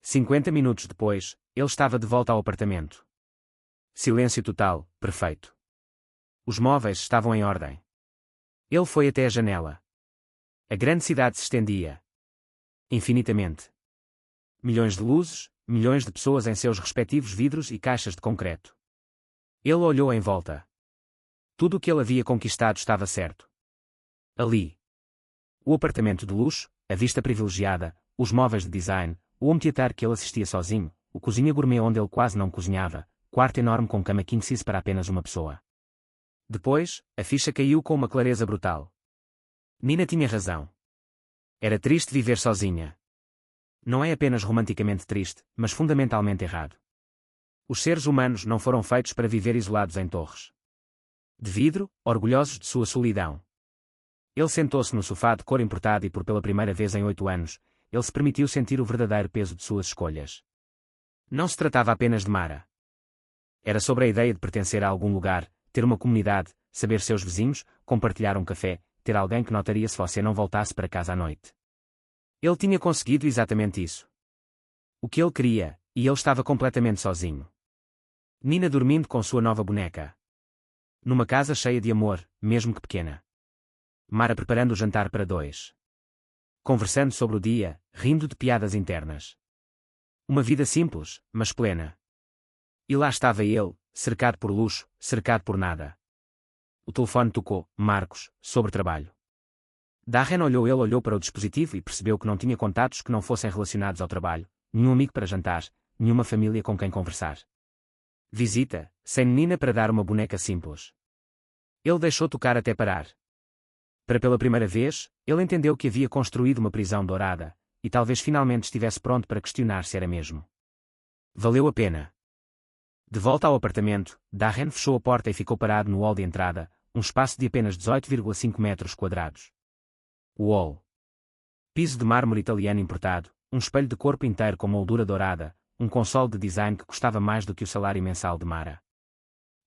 50 minutos depois, ele estava de volta ao apartamento. Silêncio total, perfeito. Os móveis estavam em ordem. Ele foi até a janela. A grande cidade se estendia infinitamente. Milhões de luzes, milhões de pessoas em seus respectivos vidros e caixas de concreto. Ele olhou em volta. Tudo o que ele havia conquistado estava certo. Ali. O apartamento de luxo, a vista privilegiada, os móveis de design, o home theater que ele assistia sozinho, o cozinha gourmet onde ele quase não cozinhava, quarto enorme com cama king size para apenas uma pessoa. Depois, a ficha caiu com uma clareza brutal. Nina tinha razão. Era triste viver sozinha. Não é apenas romanticamente triste, mas fundamentalmente errado. Os seres humanos não foram feitos para viver isolados em torres de vidro, orgulhosos de sua solidão. Ele sentou-se no sofá de cor importada e por pela primeira vez em 8 anos, ele se permitiu sentir o verdadeiro peso de suas escolhas. Não se tratava apenas de Mara. Era sobre a ideia de pertencer a algum lugar, ter uma comunidade, saber seus vizinhos, compartilhar um café, ter alguém que notaria se você não voltasse para casa à noite. Ele tinha conseguido exatamente isso. O que ele queria, e ele estava completamente sozinho. Nina dormindo com sua nova boneca. Numa casa cheia de amor, mesmo que pequena. Mara preparando o jantar para 2. Conversando sobre o dia, rindo de piadas internas. Uma vida simples, mas plena. E lá estava ele, cercado por luxo, cercado por nada. O telefone tocou, Marcos, sobre trabalho. Darren olhou para o dispositivo e percebeu que não tinha contatos que não fossem relacionados ao trabalho, nenhum amigo para jantar, nenhuma família com quem conversar. Visita, sem menina para dar uma boneca simples. Ele deixou tocar até parar. Pela primeira vez, ele entendeu que havia construído uma prisão dourada, e talvez finalmente estivesse pronto para questionar se era mesmo. Valeu a pena. De volta ao apartamento, Darren fechou a porta e ficou parado no hall de entrada, um espaço de apenas 18,5 metros quadrados. O hall. Piso de mármore italiano importado, um espelho de corpo inteiro com moldura dourada, um console de design que custava mais do que o salário mensal de Mara.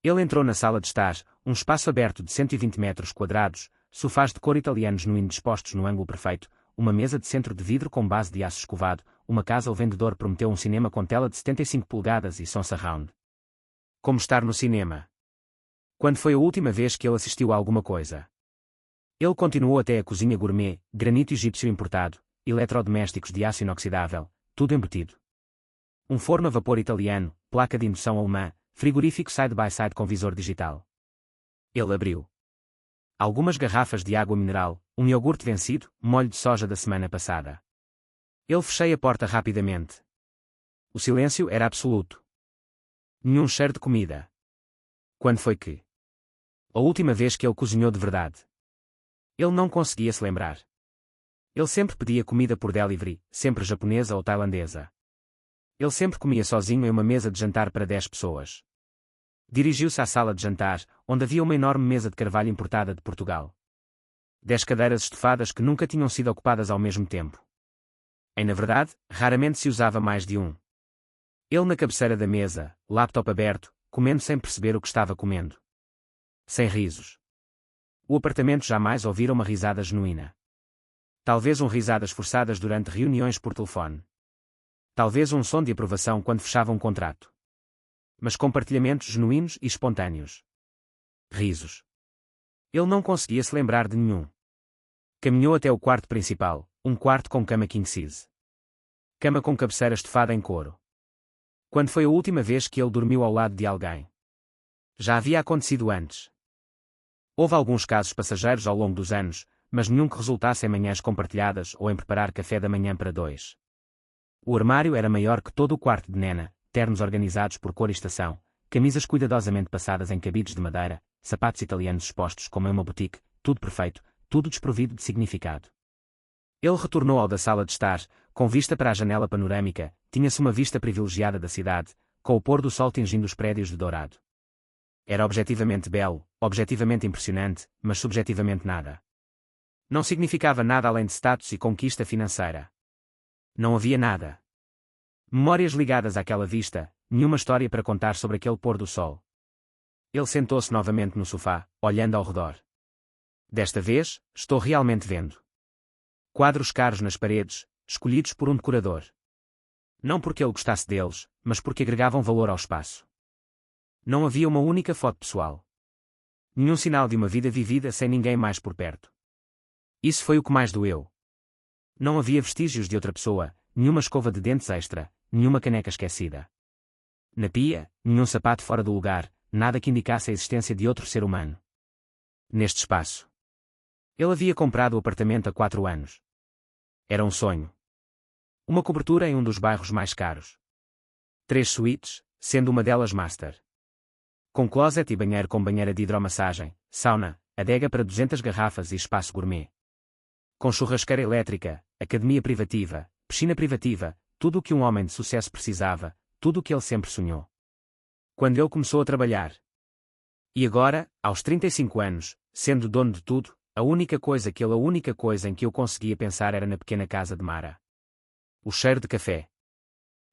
Ele entrou na sala de estar, um espaço aberto de 120 metros quadrados, sofás de cor italiano genuíno dispostos no ângulo perfeito, uma mesa de centro de vidro com base de aço escovado, uma casa. O vendedor prometeu um cinema com tela de 75 polegadas e som surround. Como estar no cinema? Quando foi a última vez que ele assistiu a alguma coisa? Ele continuou até a cozinha gourmet, granito egípcio importado, eletrodomésticos de aço inoxidável, tudo embutido. Um forno a vapor italiano, placa de indução alemã, frigorífico side-by-side com visor digital. Ele abriu algumas garrafas de água mineral, um iogurte vencido, molho de soja da semana passada. Ele fechou a porta rapidamente. O silêncio era absoluto. Nenhum cheiro de comida. Quando foi que? A última vez que ele cozinhou de verdade? Ele não conseguia se lembrar. Ele sempre pedia comida por delivery, sempre japonesa ou tailandesa. Ele sempre comia sozinho em uma mesa de jantar para 10 pessoas. Dirigiu-se à sala de jantar, onde havia uma enorme mesa de carvalho importada de Portugal. 10 cadeiras estofadas que nunca tinham sido ocupadas ao mesmo tempo. Na verdade, raramente se usava mais de um. Ele na cabeceira da mesa, laptop aberto, comendo sem perceber o que estava comendo. Sem risos. O apartamento jamais ouvira uma risada genuína. Talvez risadas forçadas durante reuniões por telefone. Talvez um som de aprovação quando fechava um contrato. Mas compartilhamentos genuínos e espontâneos. Risos. Ele não conseguia se lembrar de nenhum. Caminhou até o quarto principal, um quarto com cama king size. Cama com cabeceira estofada em couro. Quando foi a última vez que ele dormiu ao lado de alguém? Já havia acontecido antes. Houve alguns casos passageiros ao longo dos anos, mas nenhum que resultasse em manhãs compartilhadas ou em preparar café da manhã para 2. O armário era maior que todo o quarto de Nena, ternos organizados por cor e estação, camisas cuidadosamente passadas em cabides de madeira, sapatos italianos expostos como em uma boutique, tudo perfeito, tudo desprovido de significado. Ele retornou ao da sala de estar, com vista para a janela panorâmica, tinha-se uma vista privilegiada da cidade, com o pôr do sol tingindo os prédios de dourado. Era objetivamente belo, objetivamente impressionante, mas subjetivamente nada. Não significava nada além de status e conquista financeira. Não havia nada. Memórias ligadas àquela vista, nenhuma história para contar sobre aquele pôr do sol. Ele sentou-se novamente no sofá, olhando ao redor. Desta vez, estou realmente vendo. Quadros caros nas paredes, escolhidos por um decorador. Não porque ele gostasse deles, mas porque agregavam valor ao espaço. Não havia uma única foto pessoal. Nenhum sinal de uma vida vivida sem ninguém mais por perto. Isso foi o que mais doeu. Não havia vestígios de outra pessoa, nenhuma escova de dentes extra, nenhuma caneca esquecida. Na pia, nenhum sapato fora do lugar, nada que indicasse a existência de outro ser humano. Neste espaço. Ele havia comprado o apartamento há 4 anos. Era um sonho. Uma cobertura em um dos bairros mais caros. 3 suítes, sendo uma delas master. Com closet e banheiro com banheira de hidromassagem, sauna, adega para 200 garrafas e espaço gourmet. Com churrasqueira elétrica, academia privativa, piscina privativa, tudo o que um homem de sucesso precisava, tudo o que ele sempre sonhou. Quando ele começou a trabalhar. E agora, aos 35 anos, sendo dono de tudo, a única coisa em que eu conseguia pensar era na pequena casa de Mara. O cheiro de café.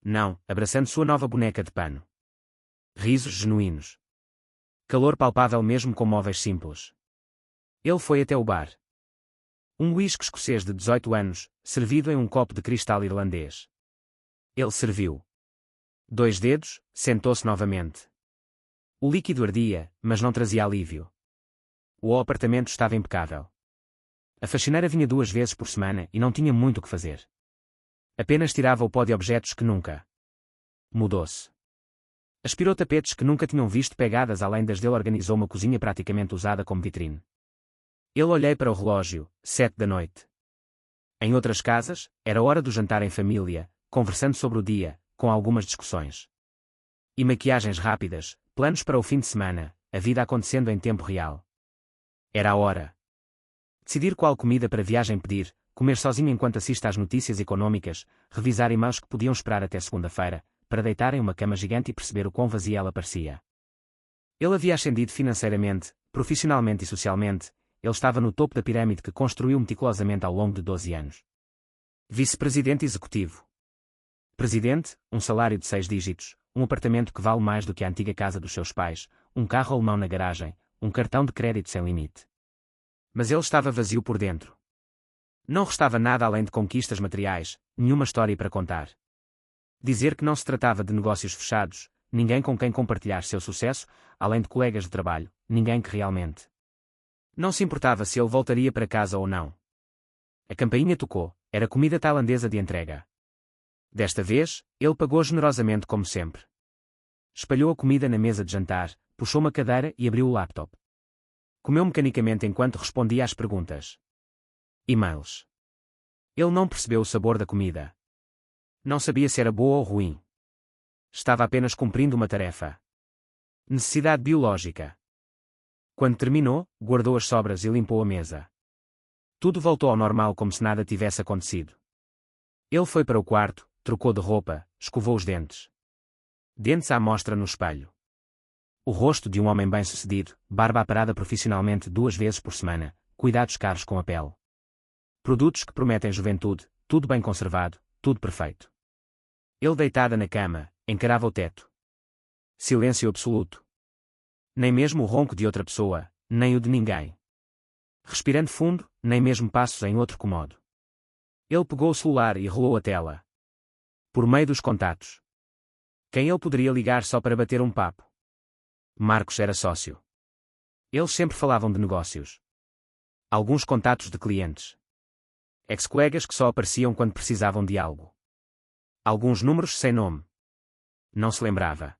Não, abraçando sua nova boneca de pano. Risos genuínos. Calor palpável mesmo com móveis simples. Ele foi até o bar. Um uísque escocês de 18 anos, servido em um copo de cristal irlandês. Ele serviu. 2 dedos, sentou-se novamente. O líquido ardia, mas não trazia alívio. O apartamento estava impecável. A faxineira vinha 2 vezes por semana e não tinha muito o que fazer. Apenas tirava o pó de objetos que nunca. Mudou-se. Aspirou tapetes que nunca tinham visto pegadas além das dele, organizou uma cozinha praticamente usada como vitrine. Ele olhei para o relógio, 7 da noite. Em outras casas, era hora do jantar em família, conversando sobre o dia, com algumas discussões. E maquiagens rápidas, planos para o fim de semana, a vida acontecendo em tempo real. Era a hora. Decidir qual comida para viagem pedir, comer sozinho enquanto assiste às notícias econômicas, revisar e-mails que podiam esperar até segunda-feira, para deitar em uma cama gigante e perceber o quão vazia ela parecia. Ele havia ascendido financeiramente, profissionalmente e socialmente. Ele estava no topo da pirâmide que construiu meticulosamente ao longo de 12 anos. Vice-presidente executivo. Presidente, um salário de 6 dígitos, um apartamento que vale mais do que a antiga casa dos seus pais, um carro alemão na garagem, um cartão de crédito sem limite. Mas ele estava vazio por dentro. Não restava nada além de conquistas materiais, nenhuma história para contar. Dizer que não se tratava de negócios fechados, ninguém com quem compartilhar seu sucesso, além de colegas de trabalho, ninguém que realmente. Não se importava se ele voltaria para casa ou não. A campainha tocou, era comida tailandesa de entrega. Desta vez, ele pagou generosamente como sempre. Espalhou a comida na mesa de jantar, puxou uma cadeira e abriu o laptop. Comeu mecanicamente enquanto respondia às perguntas. E-mails. Ele não percebeu o sabor da comida. Não sabia se era boa ou ruim. Estava apenas cumprindo uma tarefa. Necessidade biológica. Quando terminou, guardou as sobras e limpou a mesa. Tudo voltou ao normal como se nada tivesse acontecido. Ele foi para o quarto, trocou de roupa, escovou os dentes. Dentes à mostra no espelho. O rosto de um homem bem-sucedido, barba aparada profissionalmente 2 vezes por semana, cuidados caros com a pele. Produtos que prometem juventude, tudo bem conservado, tudo perfeito. Ele deitada na cama, encarava o teto. Silêncio absoluto. Nem mesmo o ronco de outra pessoa, nem o de ninguém. Respirando fundo, nem mesmo passos em outro cômodo. Ele pegou o celular e rolou a tela. Por meio dos contatos. Quem ele poderia ligar só para bater um papo? Marcos era sócio. Eles sempre falavam de negócios. Alguns contatos de clientes. Ex-colegas que só apareciam quando precisavam de algo. Alguns números sem nome. Não se lembrava.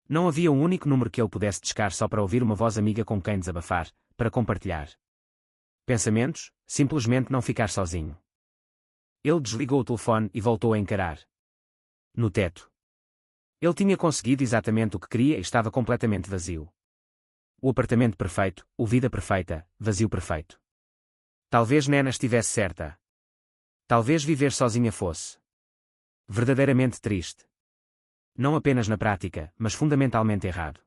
Não havia um único número que ele pudesse discar só para ouvir uma voz amiga com quem desabafar, para compartilhar pensamentos, simplesmente não ficar sozinho. Ele desligou o telefone e voltou a encarar. No teto. Ele tinha conseguido exatamente o que queria e estava completamente vazio. O apartamento perfeito, o vida perfeita, vazio perfeito. Talvez Nena estivesse certa. Talvez viver sozinha fosse verdadeiramente triste. Não apenas na prática, mas fundamentalmente errado.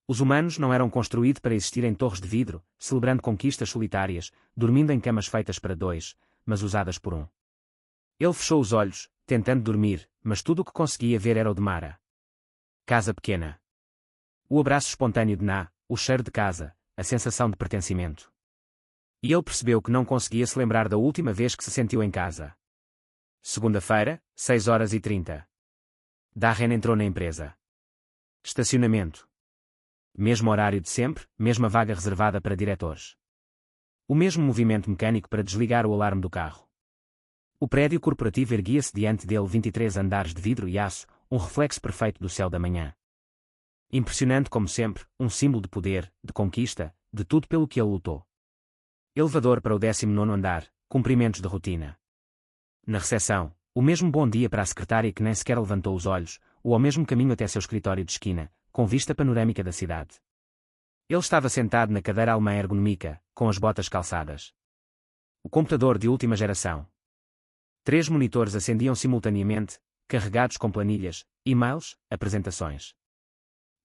Os humanos não eram construídos para existir em torres de vidro, celebrando conquistas solitárias, dormindo em camas feitas para 2, mas usadas por 1. Ele fechou os olhos, tentando dormir, mas tudo o que conseguia ver era o de Mara. Casa pequena. O abraço espontâneo de Na, o cheiro de casa, a sensação de pertencimento. E ele percebeu que não conseguia se lembrar da última vez que se sentiu em casa. Segunda-feira, 6h30. Darren entrou na empresa. Estacionamento. Mesmo horário de sempre, mesma vaga reservada para diretores. O mesmo movimento mecânico para desligar o alarme do carro. O prédio corporativo erguia-se diante dele 23 andares de vidro e aço, um reflexo perfeito do céu da manhã. Impressionante como sempre, um símbolo de poder, de conquista, de tudo pelo que ele lutou. Elevador para o 19º andar, cumprimentos de rotina. Na recepção, o mesmo bom dia para a secretária que nem sequer levantou os olhos, ou ao mesmo caminho até seu escritório de esquina, com vista panorâmica da cidade. Ele estava sentado na cadeira alemã ergonômica, com as botas calçadas. O computador de última geração. 3 monitores acendiam simultaneamente, carregados com planilhas, e-mails, apresentações.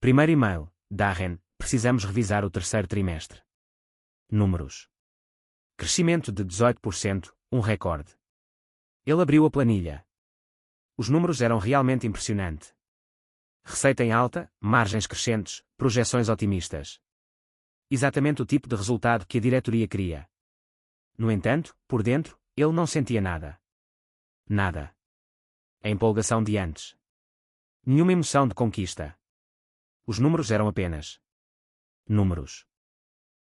Primeiro e-mail, Darren, precisamos revisar o terceiro trimestre. Números. Crescimento de 18%, um recorde. Ele abriu a planilha. Os números eram realmente impressionantes. Receita em alta, margens crescentes, projeções otimistas. Exatamente o tipo de resultado que a diretoria queria. No entanto, por dentro, ele não sentia nada. Nada. A empolgação de antes. Nenhuma emoção de conquista. Os números eram apenas números.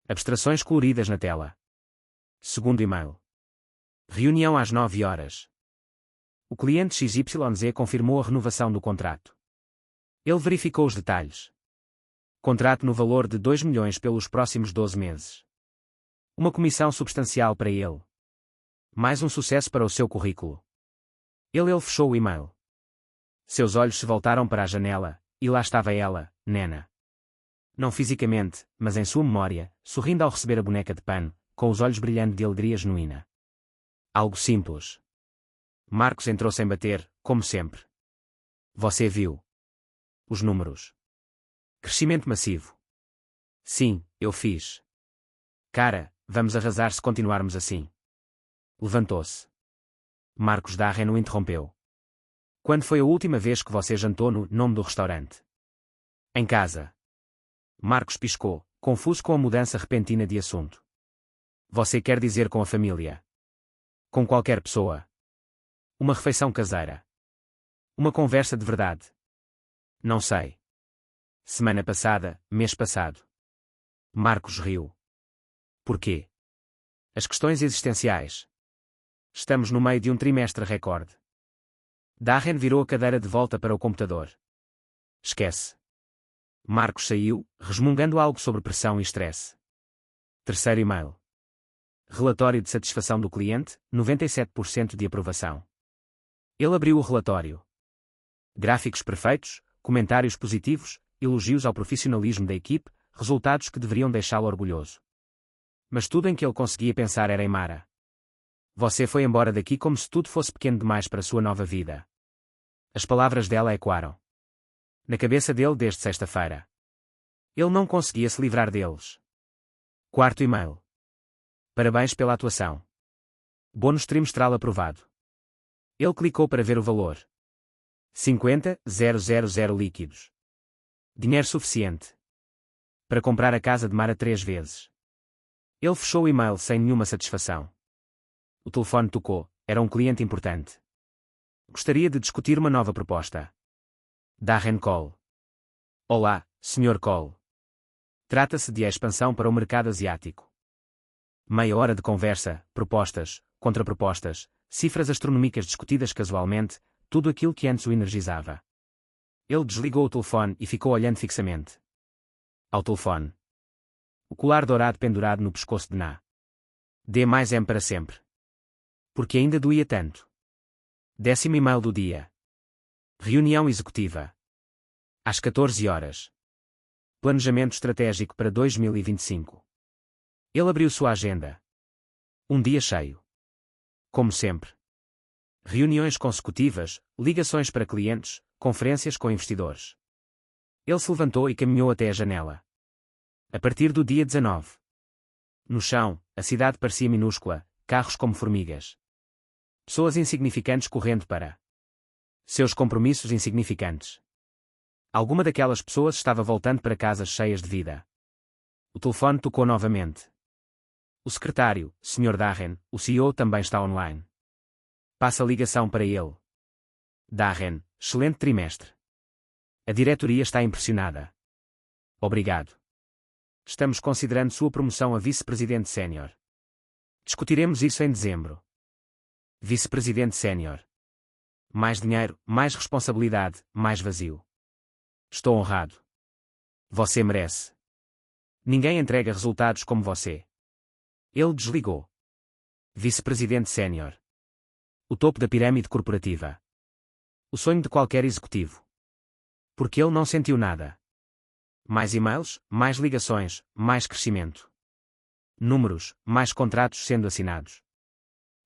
Abstrações coloridas na tela. Segundo e-mail. Reunião às 9 horas. O cliente XYZ confirmou a renovação do contrato. Ele verificou os detalhes. Contrato no valor de 2 milhões pelos próximos 12 meses. Uma comissão substancial para ele. Mais um sucesso para o seu currículo. Ele fechou o e-mail. Seus olhos se voltaram para a janela, e lá estava ela, Nena. Não fisicamente, mas em sua memória, sorrindo ao receber a boneca de pano, com os olhos brilhando de alegria genuína. Algo simples. Marcos entrou sem bater, como sempre. Você viu. Os números. Crescimento massivo. Sim, eu fiz. Cara, vamos arrasar se continuarmos assim. Levantou-se. Marcos Darren o interrompeu. Quando foi a última vez que você jantou no nome do restaurante? Em casa. Marcos piscou, confuso com a mudança repentina de assunto. Você quer dizer com a família? Com qualquer pessoa. Uma refeição caseira. Uma conversa de verdade. Não sei. Semana passada, mês passado. Marcos riu. Por quê? As questões existenciais. Estamos no meio de um trimestre recorde. Darren virou a cadeira de volta para o computador. Esquece. Marcos saiu, resmungando algo sobre pressão e estresse. Terceiro e-mail. Relatório de satisfação do cliente, 97% de aprovação. Ele abriu o relatório. Gráficos perfeitos, comentários positivos, elogios ao profissionalismo da equipe, resultados que deveriam deixá-lo orgulhoso. Mas tudo em que ele conseguia pensar era em Mara. Você foi embora daqui como se tudo fosse pequeno demais para sua nova vida. As palavras dela ecoaram na cabeça dele desde sexta-feira. Ele não conseguia se livrar deles. Quarto e-mail. Parabéns pela atuação. Bônus trimestral aprovado. Ele clicou para ver o valor. 50.000 líquidos. Dinheiro suficiente para comprar a casa de Mara 3 vezes. Ele fechou o e-mail sem nenhuma satisfação. O telefone tocou, era um cliente importante. Gostaria de discutir uma nova proposta. Darren Cole. Olá, Sr. Cole. Trata-se de a expansão para o mercado asiático. Meia hora de conversa, propostas, contrapropostas, cifras astronômicas discutidas casualmente, tudo aquilo que antes o energizava. Ele desligou o telefone e ficou olhando fixamente ao telefone. O colar dourado pendurado no pescoço de Na. D mais M para sempre. Porque ainda doía tanto. 10º e-mail do dia. Reunião executiva. Às 14 horas. Planejamento estratégico para 2025. Ele abriu sua agenda. Um dia cheio. Como sempre. Reuniões consecutivas, ligações para clientes, conferências com investidores. Ele se levantou e caminhou até a janela. A partir do dia 19. No chão, a cidade parecia minúscula, carros como formigas. Pessoas insignificantes correndo para seus compromissos insignificantes. Alguma daquelas pessoas estava voltando para casas cheias de vida. O telefone tocou novamente. O secretário, Sr. Darren, o CEO também está online. Passa a ligação para ele. Darren, excelente trimestre. A diretoria está impressionada. Obrigado. Estamos considerando sua promoção a vice-presidente sénior. Discutiremos isso em dezembro. Vice-presidente sénior. Mais dinheiro, mais responsabilidade, mais vazio. Estou honrado. Você merece. Ninguém entrega resultados como você. Ele desligou. Vice-presidente sénior. O topo da pirâmide corporativa. O sonho de qualquer executivo. Porque ele não sentiu nada. Mais e-mails, mais ligações, mais crescimento. Números, mais contratos sendo assinados.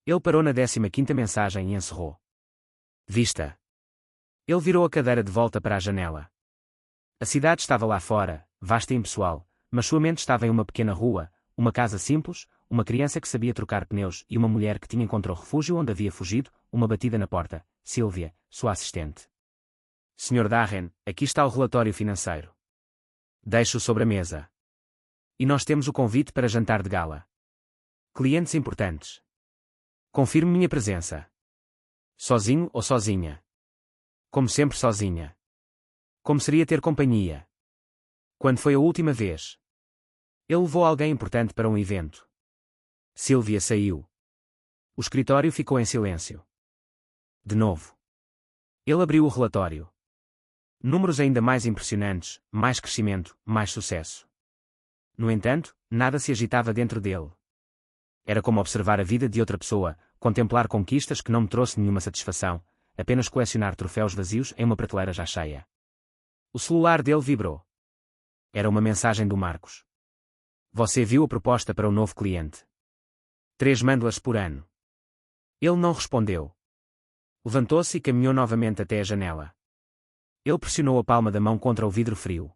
Ele parou na 15ª mensagem e encerrou. Vista. Ele virou a cadeira de volta para a janela. A cidade estava lá fora, vasta e impessoal, mas sua mente estava em uma pequena rua, uma casa simples, uma criança que sabia trocar pneus e uma mulher que tinha encontrado refúgio onde havia fugido, uma batida na porta, Sylvia, sua assistente. Sr. Darren, aqui está o relatório financeiro. Deixo-o sobre a mesa. E nós temos o convite para jantar de gala. Clientes importantes. Confirme minha presença. Sozinho ou sozinha? Como sempre sozinha. Como seria ter companhia? Quando foi a última vez? Ele levou alguém importante para um evento. Sylvia saiu. O escritório ficou em silêncio. De novo. Ele abriu o relatório. Números ainda mais impressionantes, mais crescimento, mais sucesso. No entanto, nada se agitava dentro dele. Era como observar a vida de outra pessoa, contemplar conquistas que não me trouxe nenhuma satisfação, apenas colecionar troféus vazios em uma prateleira já cheia. O celular dele vibrou. Era uma mensagem do Marcos. Você viu a proposta para o novo cliente? 3 mândalas por ano. Ele não respondeu. Levantou-se e caminhou novamente até a janela. Ele pressionou a palma da mão contra o vidro frio.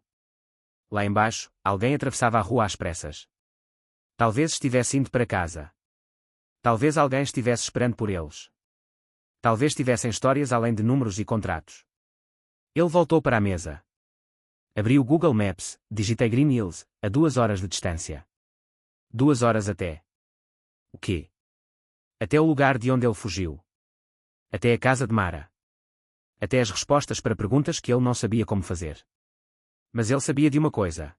Lá embaixo, alguém atravessava a rua às pressas. Talvez estivesse indo para casa. Talvez alguém estivesse esperando por eles. Talvez tivessem histórias além de números e contratos. Ele voltou para a mesa. Abri o Google Maps, digitei Green Hills, a 2 horas de distância. 2 horas até. O quê? Até o lugar de onde ele fugiu. Até a casa de Mara. Até as respostas para perguntas que ele não sabia como fazer. Mas ele sabia de uma coisa.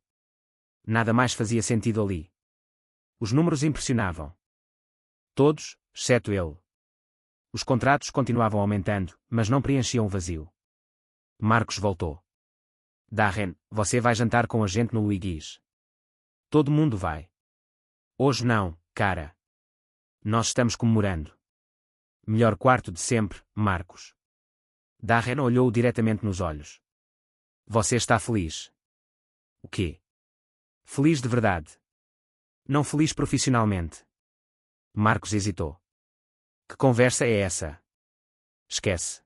Nada mais fazia sentido ali. Os números impressionavam. Todos, exceto ele. Os contratos continuavam aumentando, mas não preenchiam o vazio. Marcos voltou. Darren, você vai jantar com a gente no Luigi. Todo mundo vai. Hoje não, cara. Nós estamos comemorando. Melhor quarto de sempre, Marcos. Darren olhou-o diretamente nos olhos. Você está feliz? O quê? Feliz de verdade. Não feliz profissionalmente. Marcos hesitou. Que conversa é essa? Esquece.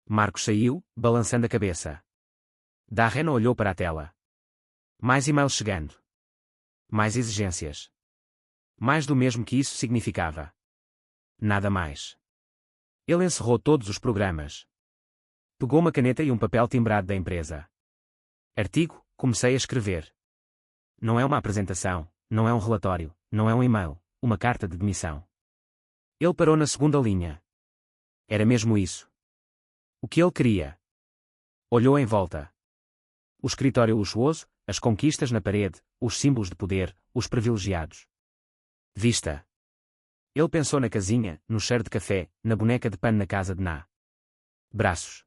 Marcos saiu, balançando a cabeça. Darren olhou para a tela. Mais e-mails chegando. Mais exigências. Mais do mesmo que isso significava. Nada mais. Ele encerrou todos os programas. Pegou uma caneta e um papel timbrado da empresa. Artigo, comecei a escrever. Não é uma apresentação, não é um relatório, não é um e-mail, uma carta de demissão. Ele parou na segunda linha. Era mesmo isso. O que ele queria? Olhou em volta. O escritório luxuoso, as conquistas na parede, os símbolos de poder, os privilegiados. Vista. Ele pensou na casinha, no cheiro de café, na boneca de pano na casa de Ná. Braços.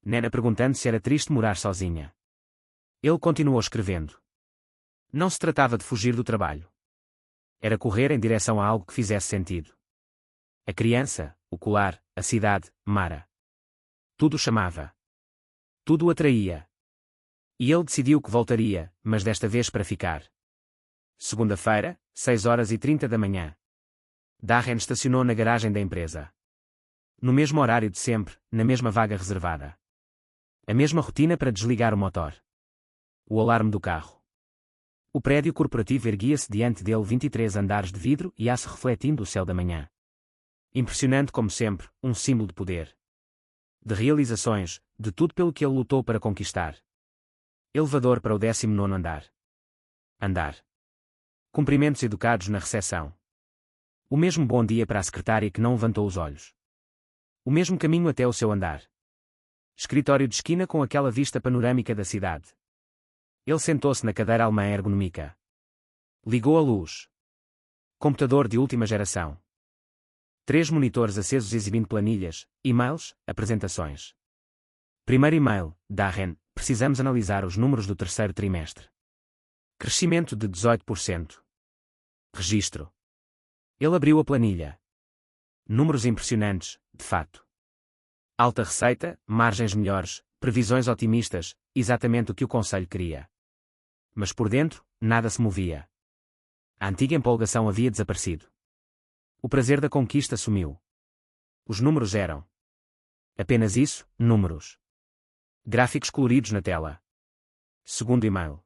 Nena perguntando se era triste morar sozinha. Ele continuou escrevendo. Não se tratava de fugir do trabalho. Era correr em direção a algo que fizesse sentido. A criança, o colar, a cidade, Mara. Tudo o chamava. Tudo o atraía. E ele decidiu que voltaria, mas desta vez para ficar. Segunda-feira, 6h30 da manhã. Darren estacionou na garagem da empresa. No mesmo horário de sempre, na mesma vaga reservada. A mesma rotina para desligar o motor. O alarme do carro. O prédio corporativo erguia-se diante dele 23 andares de vidro e aço refletindo o céu da manhã. Impressionante como sempre, um símbolo de poder. De realizações, de tudo pelo que ele lutou para conquistar. Elevador para o 19º andar. Andar. Cumprimentos educados na recepção. O mesmo bom dia para a secretária que não levantou os olhos. O mesmo caminho até o seu andar. Escritório de esquina com aquela vista panorâmica da cidade. Ele sentou-se na cadeira alemã ergonômica. Ligou a luz. Computador de última geração. 3 monitores acesos exibindo planilhas, e-mails, apresentações. Primeiro e-mail, Darren, precisamos analisar os números do terceiro trimestre. Crescimento de 18%. Registro. Ele abriu a planilha. Números impressionantes, de fato. Alta receita, margens melhores, previsões otimistas, exatamente o que o conselho queria. Mas por dentro, nada se movia. A antiga empolgação havia desaparecido. O prazer da conquista sumiu. Os números eram apenas isso, números. Gráficos coloridos na tela. Segundo e-mail.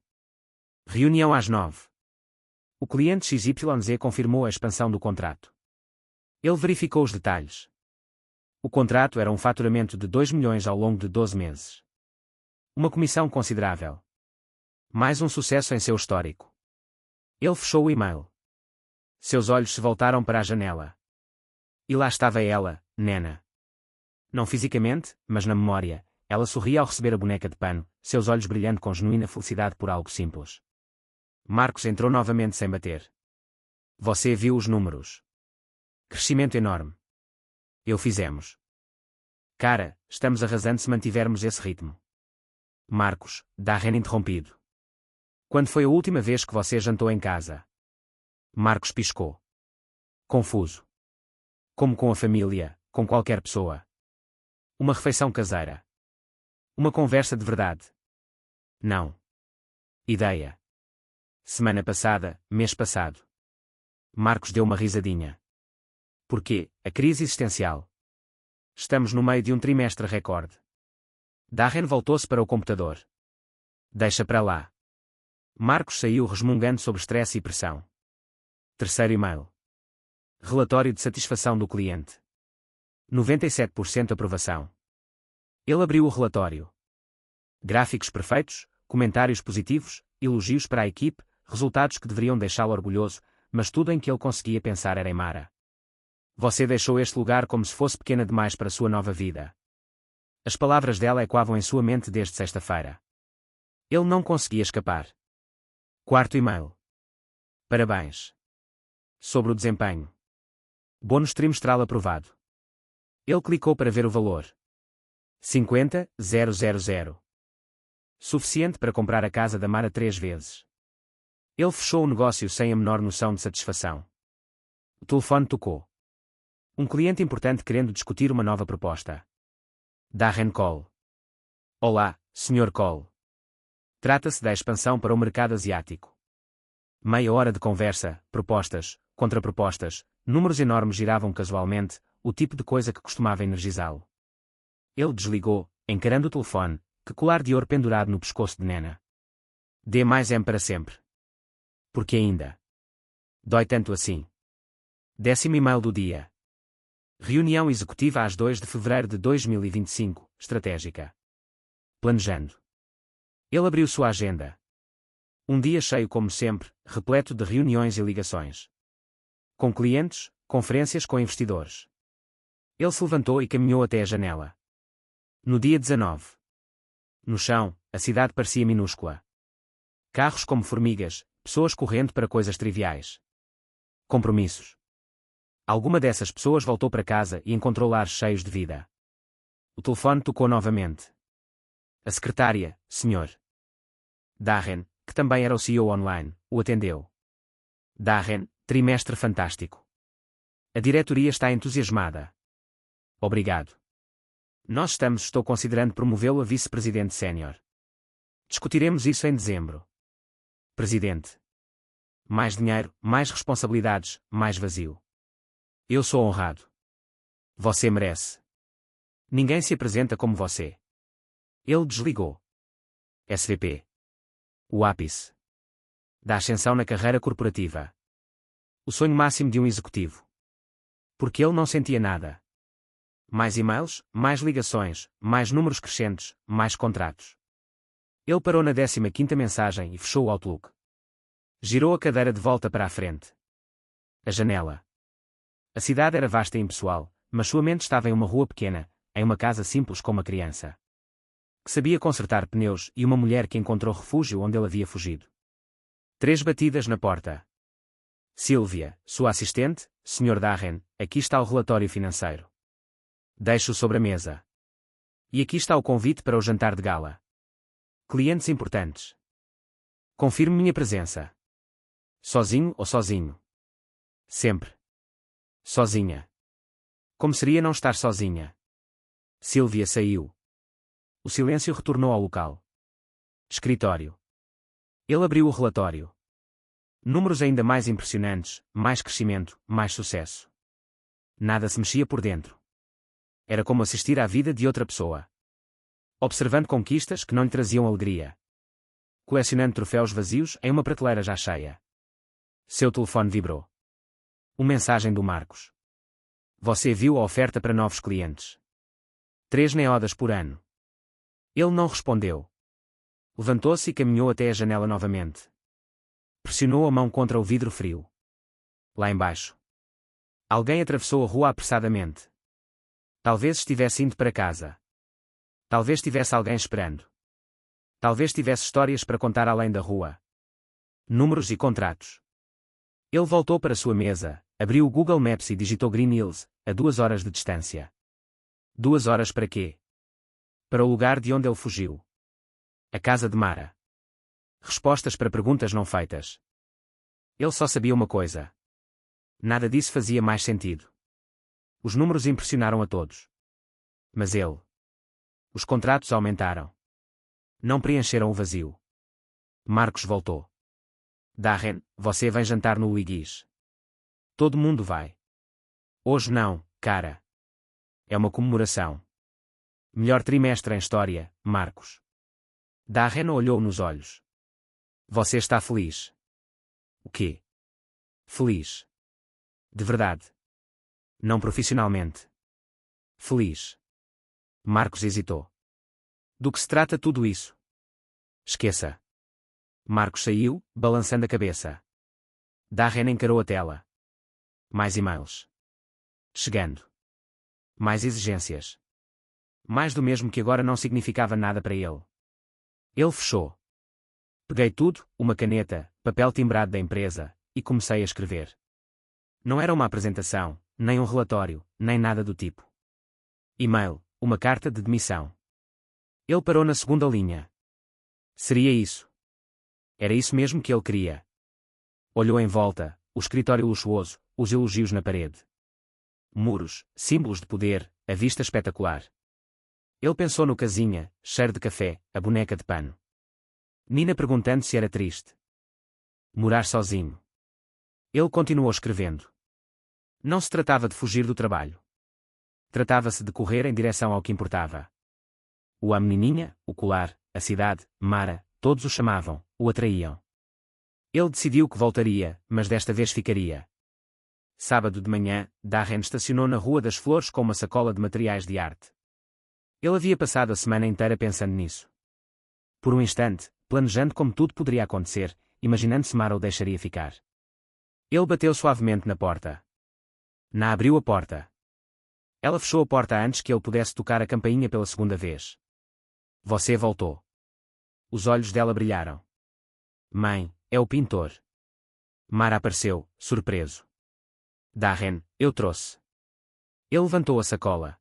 Reunião às 9. O cliente XYZ confirmou a expansão do contrato. Ele verificou os detalhes. O contrato era um faturamento de 2 milhões ao longo de 12 meses. Uma comissão considerável. Mais um sucesso em seu histórico. Ele fechou o e-mail. Seus olhos se voltaram para a janela. E lá estava ela, Nena. Não fisicamente, mas na memória, ela sorria ao receber a boneca de pano, seus olhos brilhando com genuína felicidade por algo simples. Marcos entrou novamente sem bater. Você viu os números. Crescimento enorme. Eu fizemos. Cara, estamos arrasando se mantivermos esse ritmo. Marcos, Darren interrompido. Quando foi a última vez que você jantou em casa? Marcos piscou. Confuso. Como com a família, com qualquer pessoa. Uma refeição caseira. Uma conversa de verdade. Não. Ideia. Semana passada, mês passado. Marcos deu uma risadinha. Porquê? A crise existencial. Estamos no meio de um trimestre recorde. Darren voltou-se para o computador. Deixa para lá. Marcos saiu resmungando sobre estresse e pressão. Terceiro e-mail. Relatório de satisfação do cliente. 97% aprovação. Ele abriu o relatório. Gráficos perfeitos, comentários positivos, elogios para a equipe, resultados que deveriam deixá-lo orgulhoso, mas tudo em que ele conseguia pensar era em Mara. Você deixou este lugar como se fosse pequena demais para sua nova vida. As palavras dela ecoavam em sua mente desde sexta-feira. Ele não conseguia escapar. Quarto e-mail. Parabéns. Sobre o desempenho. Bônus trimestral aprovado. Ele clicou para ver o valor. 50.000. Suficiente para comprar a casa da Mara 3 vezes. Ele fechou o negócio sem a menor noção de satisfação. O telefone tocou. Um cliente importante querendo discutir uma nova proposta. Darren Cole. Olá, Sr. Cole. Trata-se da expansão para o mercado asiático. Meia hora de conversa, propostas, contrapropostas, números enormes giravam casualmente, o tipo de coisa que costumava energizá-lo. Ele desligou, encarando o telefone, que colar de ouro pendurado no pescoço de Nena. Dê mais M para sempre. Porque ainda. Dói tanto assim. 10º e-mail do dia. Reunião executiva às 2 de fevereiro de 2025, estratégica. Planejando. Ele abriu sua agenda. Um dia cheio como sempre, repleto de reuniões e ligações. Com clientes, conferências com investidores. Ele se levantou e caminhou até a janela. No dia 19. No chão, a cidade parecia minúscula. Carros como formigas, pessoas correndo para coisas triviais. Compromissos. Alguma dessas pessoas voltou para casa e encontrou lares cheios de vida. O telefone tocou novamente. A secretária, Sr. Darren, que também era o CEO online, o atendeu. Darren, trimestre fantástico. A diretoria está entusiasmada. Obrigado. Estou considerando promovê-lo a vice-presidente sénior. Discutiremos isso em dezembro. Presidente. Mais dinheiro, mais responsabilidades, mais vazio. Eu sou honrado. Você merece. Ninguém se apresenta como você. Ele desligou. SVP. O ápice da ascensão na carreira corporativa. O sonho máximo de um executivo. Porque ele não sentia nada. Mais e-mails, mais ligações, mais números crescentes, mais contratos. Ele parou na 15ª mensagem e fechou o Outlook. Girou a cadeira de volta para a frente. A janela. A cidade era vasta e impessoal, mas sua mente estava em uma rua pequena, em uma casa simples com uma criança que sabia consertar pneus e uma mulher que encontrou refúgio onde ele havia fugido. 3 batidas na porta. Sylvia, sua assistente, Sr. Darren, aqui está o relatório financeiro. Deixo-o sobre a mesa. E aqui está o convite para o jantar de gala. Clientes importantes. Confirme minha presença. Sozinho ou sozinho? Sempre. Sozinha. Como seria não estar sozinha? Sylvia saiu. O silêncio retornou ao local. Escritório. Ele abriu o relatório. Números ainda mais impressionantes, mais crescimento, mais sucesso. Nada se mexia por dentro. Era como assistir à vida de outra pessoa. Observando conquistas que não lhe traziam alegria. Colecionando troféus vazios em uma prateleira já cheia. Seu telefone vibrou. Uma mensagem do Marcos. Você viu a oferta para novos clientes. 3 neodas por ano. Ele não respondeu. Levantou-se e caminhou até a janela novamente. Pressionou a mão contra o vidro frio. Lá embaixo. Alguém atravessou a rua apressadamente. Talvez estivesse indo para casa. Talvez tivesse alguém esperando. Talvez tivesse histórias para contar além da rua. Números e contratos. Ele voltou para sua mesa, abriu o Google Maps e digitou Green Hills, a 2 horas de distância. 2 horas para quê? Para o lugar de onde ele fugiu. A casa de Mara. Respostas para perguntas não feitas. Ele só sabia uma coisa. Nada disso fazia mais sentido. Os números impressionaram a todos. Mas ele. Os contratos aumentaram. Não preencheram o vazio. Marcos voltou. Darren, você vem jantar no Luigis. Todo mundo vai. Hoje não, cara. É uma comemoração. Melhor trimestre em história, Marcos. Darren olhou nos olhos. Você está feliz? O quê? Feliz. De verdade. Não profissionalmente. Feliz. Marcos hesitou. Do que se trata tudo isso? Esqueça. Marcos saiu, balançando a cabeça. Darren encarou a tela. Mais e-mails. Chegando. Mais exigências. Mais do mesmo que agora não significava nada para ele. Ele fechou. Peguei tudo, uma caneta, papel timbrado da empresa, e comecei a escrever. Não era uma apresentação, nem um relatório, nem nada do tipo. E-mail, uma carta de demissão. Ele parou na segunda linha. Seria isso. Era isso mesmo que ele queria. Olhou em volta, o escritório luxuoso, os elogios na parede. Muros, símbolos de poder, a vista espetacular. Ele pensou no casinha, cheiro de café, a boneca de pano. Nina perguntando se era triste. Morar sozinho. Ele continuou escrevendo. Não se tratava de fugir do trabalho. Tratava-se de correr em direção ao que importava. A menininha, o colar, a cidade, Mara, todos o chamavam, o atraíam. Ele decidiu que voltaria, mas desta vez ficaria. Sábado de manhã, Darren estacionou na Rua das Flores com uma sacola de materiais de arte. Ele havia passado a semana inteira pensando nisso. Por um instante, planejando como tudo poderia acontecer, imaginando se Mara o deixaria ficar. Ele bateu suavemente na porta. Na abriu a porta. Ela fechou a porta antes que ele pudesse tocar a campainha pela segunda vez. Você voltou. Os olhos dela brilharam. Mãe, é o pintor. Mara apareceu, surpreso. Darren, eu trouxe. Ele levantou a sacola.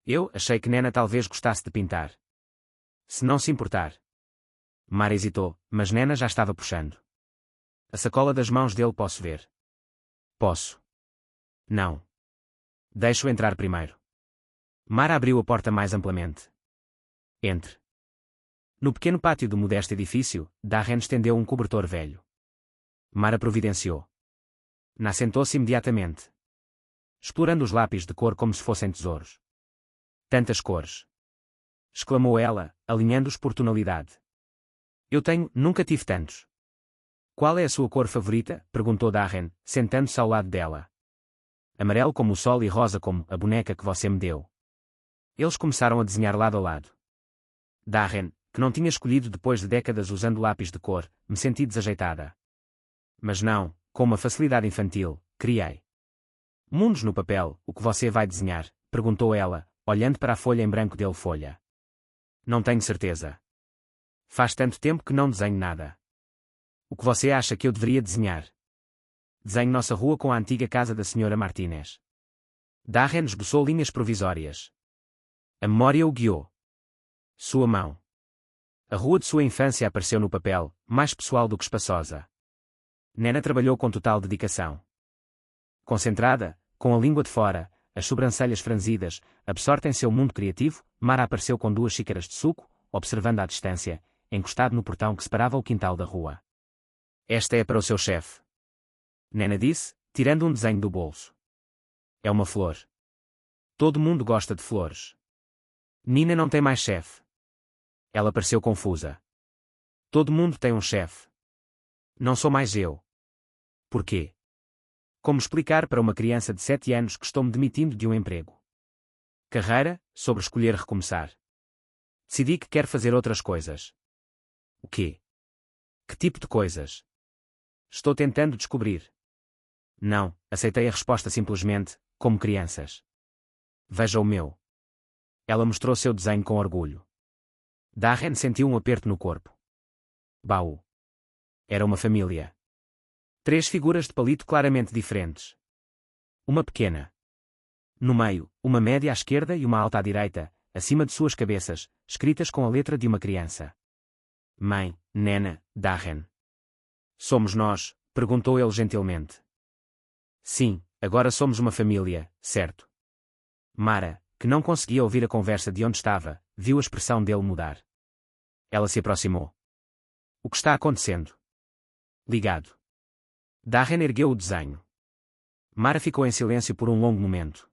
Eu achei que Nena talvez gostasse de pintar. Se não se importar. Mara hesitou, mas Nena já estava puxando. A sacola das mãos dele posso ver. Posso. Não. Deixo-o entrar primeiro. Mara abriu a porta mais amplamente. Entre. No pequeno pátio do modesto edifício, Darren estendeu um cobertor velho. Mara providenciou. Na sentou-se imediatamente. Explorando os lápis de cor como se fossem tesouros. Tantas cores! Exclamou ela, alinhando-os por tonalidade. Nunca tive tantos. Qual é a sua cor favorita? Perguntou Darren, sentando-se ao lado dela. Amarelo como o sol e rosa como a boneca que você me deu. Eles começaram a desenhar lado a lado. Darren, que não tinha escolhido depois de décadas usando lápis de cor, me senti desajeitada. Mas não, com uma facilidade infantil, criei. Mundos no papel, o que você vai desenhar? Perguntou ela, olhando para a folha em branco dele folha. Não tenho certeza. Faz tanto tempo que não desenho nada. O que você acha que eu deveria desenhar? desenhe nossa rua com a antiga casa da Sra. Martínez. Darren esboçou linhas provisórias. A memória o guiou. Sua mão. A rua de sua infância apareceu no papel, mais pessoal do que espaçosa. Nena trabalhou com total dedicação. Concentrada, com a língua de fora, as sobrancelhas franzidas, absorta em seu mundo criativo, Mara apareceu com 2 xícaras de suco, observando à distância, encostado no portão que separava o quintal da rua. Esta é para o seu chefe. Nena disse, tirando um desenho do bolso. É uma flor. Todo mundo gosta de flores. Nina não tem mais chefe. Ela pareceu confusa. Todo mundo tem um chefe. Não sou mais eu. Por quê? Como explicar para uma criança de 7 anos que estou me demitindo de um emprego? Carreira, sobre escolher recomeçar. Decidi que quero fazer outras coisas. O quê? Que tipo de coisas? Estou tentando descobrir. Não, aceitei a resposta simplesmente, como crianças. Veja o meu. Ela mostrou seu desenho com orgulho. Darren sentiu um aperto no corpo. Baú. Era uma família. 3 figuras de palito claramente diferentes. Uma pequena. No meio, uma média à esquerda e uma alta à direita, acima de suas cabeças, escritas com a letra de uma criança. Mãe, Nena, Darren. Somos nós? Perguntou ele gentilmente. Sim, agora somos uma família, certo? Mara, que não conseguia ouvir a conversa de onde estava, viu a expressão dele mudar. Ela se aproximou. O que está acontecendo? Ligado. Darren ergueu o desenho. Mara ficou em silêncio por um longo momento.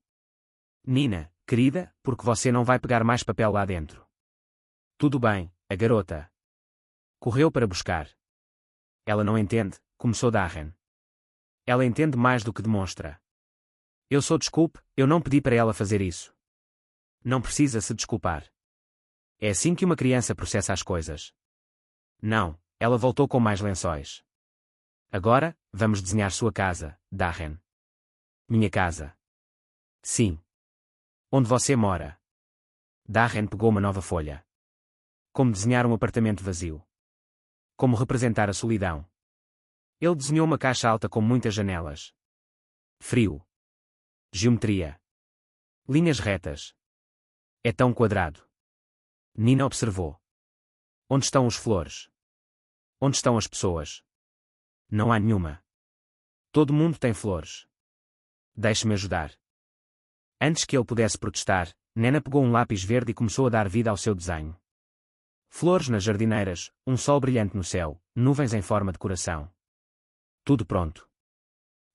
Nina, querida, porque você não vai pegar mais papel lá dentro? Tudo bem, a garota. Correu para buscar. Ela não entende, começou Darren. Ela entende mais do que demonstra. Desculpe, eu não pedi para ela fazer isso. Não precisa se desculpar. É assim que uma criança processa as coisas. Não, ela voltou com mais lençóis. Agora, vamos desenhar sua casa, Darren. Minha casa. Sim. Onde você mora? Darren pegou uma nova folha. Como desenhar um apartamento vazio. Como representar a solidão. Ele desenhou uma caixa alta com muitas janelas. Frio. Geometria. Linhas retas. É tão quadrado. Nina observou. Onde estão os flores? Onde estão as pessoas? Não há nenhuma. Todo mundo tem flores. Deixe-me ajudar. Antes que ele pudesse protestar, Nena pegou um lápis verde e começou a dar vida ao seu desenho. Flores nas jardineiras, um sol brilhante no céu, nuvens em forma de coração. Tudo pronto.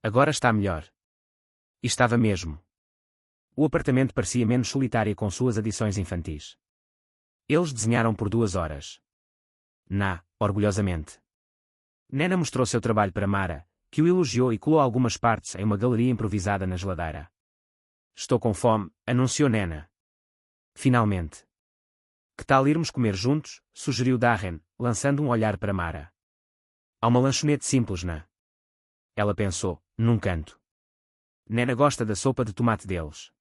Agora está melhor. E estava mesmo. O apartamento parecia menos solitário com suas adições infantis. Eles desenharam por 2 horas. Orgulhosamente. Nena mostrou seu trabalho para Mara, que o elogiou e colou algumas partes em uma galeria improvisada na geladeira. Estou com fome, anunciou Nena. Finalmente. Que tal irmos comer juntos? Sugeriu Darren, lançando um olhar para Mara. Há uma lanchonete simples Ela pensou, num canto. Nena gosta da sopa de tomate deles.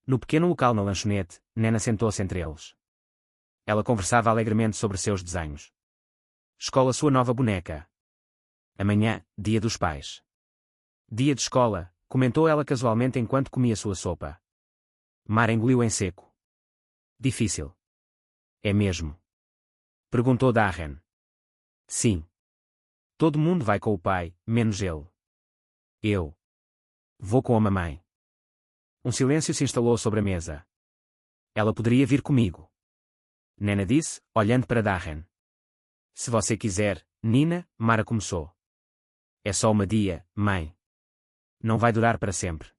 No pequeno local na lanchonete, Nena sentou-se entre eles. Ela conversava alegremente sobre seus desenhos. Escola sua nova boneca. Amanhã, dia dos pais. Dia de escola, comentou ela casualmente enquanto comia sua sopa. Mara engoliu em seco. Difícil. É mesmo? Perguntou Darren. Sim. Todo mundo vai com o pai, menos ele. Eu. Vou com a mamãe. Um silêncio se instalou sobre a mesa. Ela poderia vir comigo. Nena disse, olhando para Darren. Se você quiser, Nina, Mara começou. É só uma dia, mãe. Não vai durar para sempre.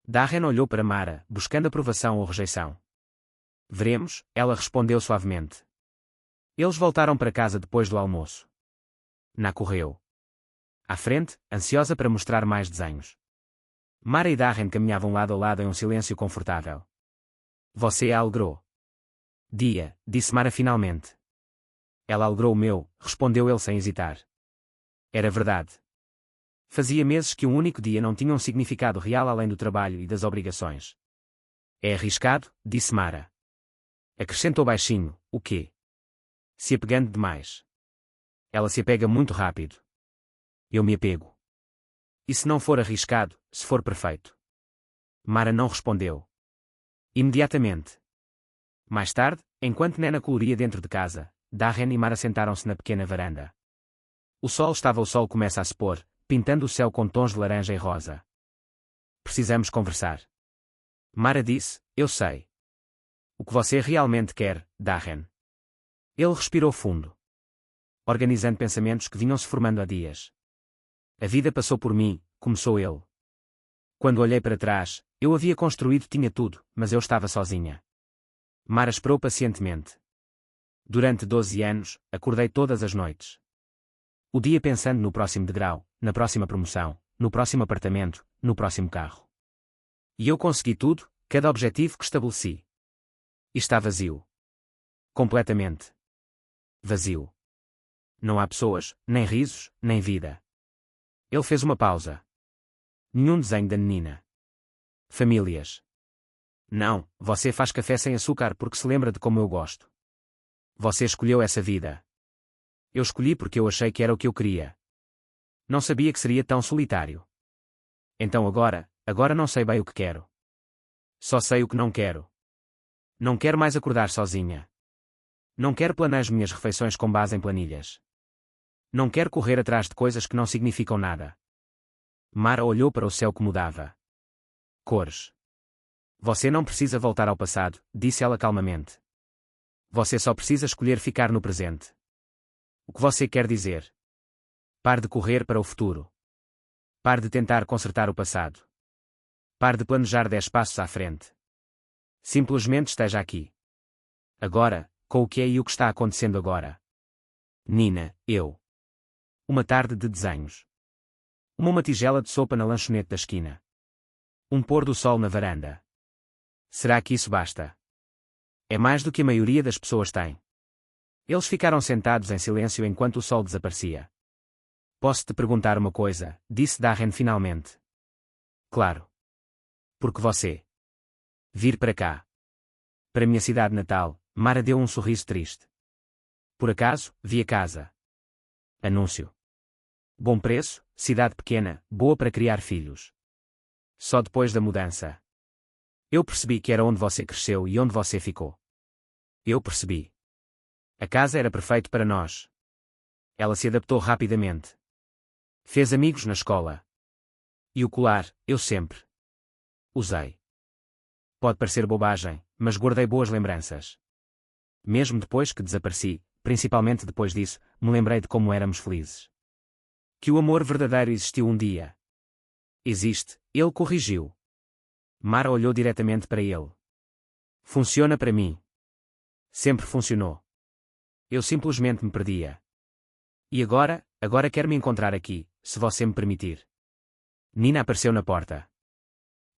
Darren olhou para Mara, buscando aprovação ou rejeição. Veremos, ela respondeu suavemente. Eles voltaram para casa depois do almoço. Na correu. À frente, ansiosa para mostrar mais desenhos. Mara e Darren caminhavam lado a lado em um silêncio confortável. Você a alegrou. Dia, disse Mara finalmente. Ela alegrou o meu, respondeu ele sem hesitar. Era verdade. Fazia meses que um único dia não tinha um significado real além do trabalho e das obrigações. É arriscado, disse Mara. Acrescentou baixinho, o quê? Se apegando demais. Ela se apega muito rápido. Eu me apego. E se não for arriscado, se for perfeito? Mara não respondeu. Imediatamente. Mais tarde, enquanto Nena coloria dentro de casa, Darren e Mara sentaram-se na pequena varanda. O sol começa a se pôr, pintando o céu com tons de laranja e rosa. Precisamos conversar. Mara disse, eu sei. O que você realmente quer, Darren? Ele respirou fundo, organizando pensamentos que vinham se formando há dias. A vida passou por mim, começou ele. Quando olhei para trás, eu havia construído tinha tudo, mas eu estava sozinha. Mara esperou pacientemente. Durante 12 anos, acordei todas as noites. O dia pensando no próximo degrau, na próxima promoção, no próximo apartamento, no próximo carro. E eu consegui tudo, cada objetivo que estabeleci. E está vazio. Completamente. Vazio. Não há pessoas, nem risos, nem vida. Ele fez uma pausa. Nenhum desenho da menina. Famílias. Não, você faz café sem açúcar porque se lembra de como eu gosto. Você escolheu essa vida. Eu escolhi porque eu achei que era o que eu queria. Não sabia que seria tão solitário. Então agora não sei bem o que quero. Só sei o que não quero. Não quero mais acordar sozinha. Não quero planear as minhas refeições com base em planilhas. Não quero correr atrás de coisas que não significam nada. Mara olhou para o céu que mudava. Cores. Você não precisa voltar ao passado, disse ela calmamente. Você só precisa escolher ficar no presente. O que você quer dizer? Pare de correr para o futuro. Pare de tentar consertar o passado. Pare de planejar 10 passos à frente. Simplesmente esteja aqui. Agora, com o que é e o que está acontecendo agora. Nina, eu. Uma tarde de desenhos. Uma tigela de sopa na lanchonete da esquina. Um pôr do sol na varanda. Será que isso basta? É mais do que a maioria das pessoas tem. Eles ficaram sentados em silêncio enquanto o sol desaparecia. Posso te perguntar uma coisa, disse Darren finalmente. Claro. Porque você vir para cá. Para minha cidade natal, Mara deu um sorriso triste. Por acaso, vi a casa. Anúncio. Bom preço, cidade pequena, boa para criar filhos. Só depois da mudança. Eu percebi que era onde você cresceu e onde você ficou. Eu percebi. A casa era perfeita para nós. Ela se adaptou rapidamente. Fez amigos na escola. E o colar, eu sempre usei. Pode parecer bobagem, mas guardei boas lembranças. Mesmo depois que desapareci, principalmente depois disso, me lembrei de como éramos felizes. Que o amor verdadeiro existiu um dia. Existe, ele corrigiu. Mara olhou diretamente para ele. Funciona para mim. Sempre funcionou. Eu simplesmente me perdia. E agora quero me encontrar aqui, se você me permitir. Nina apareceu na porta.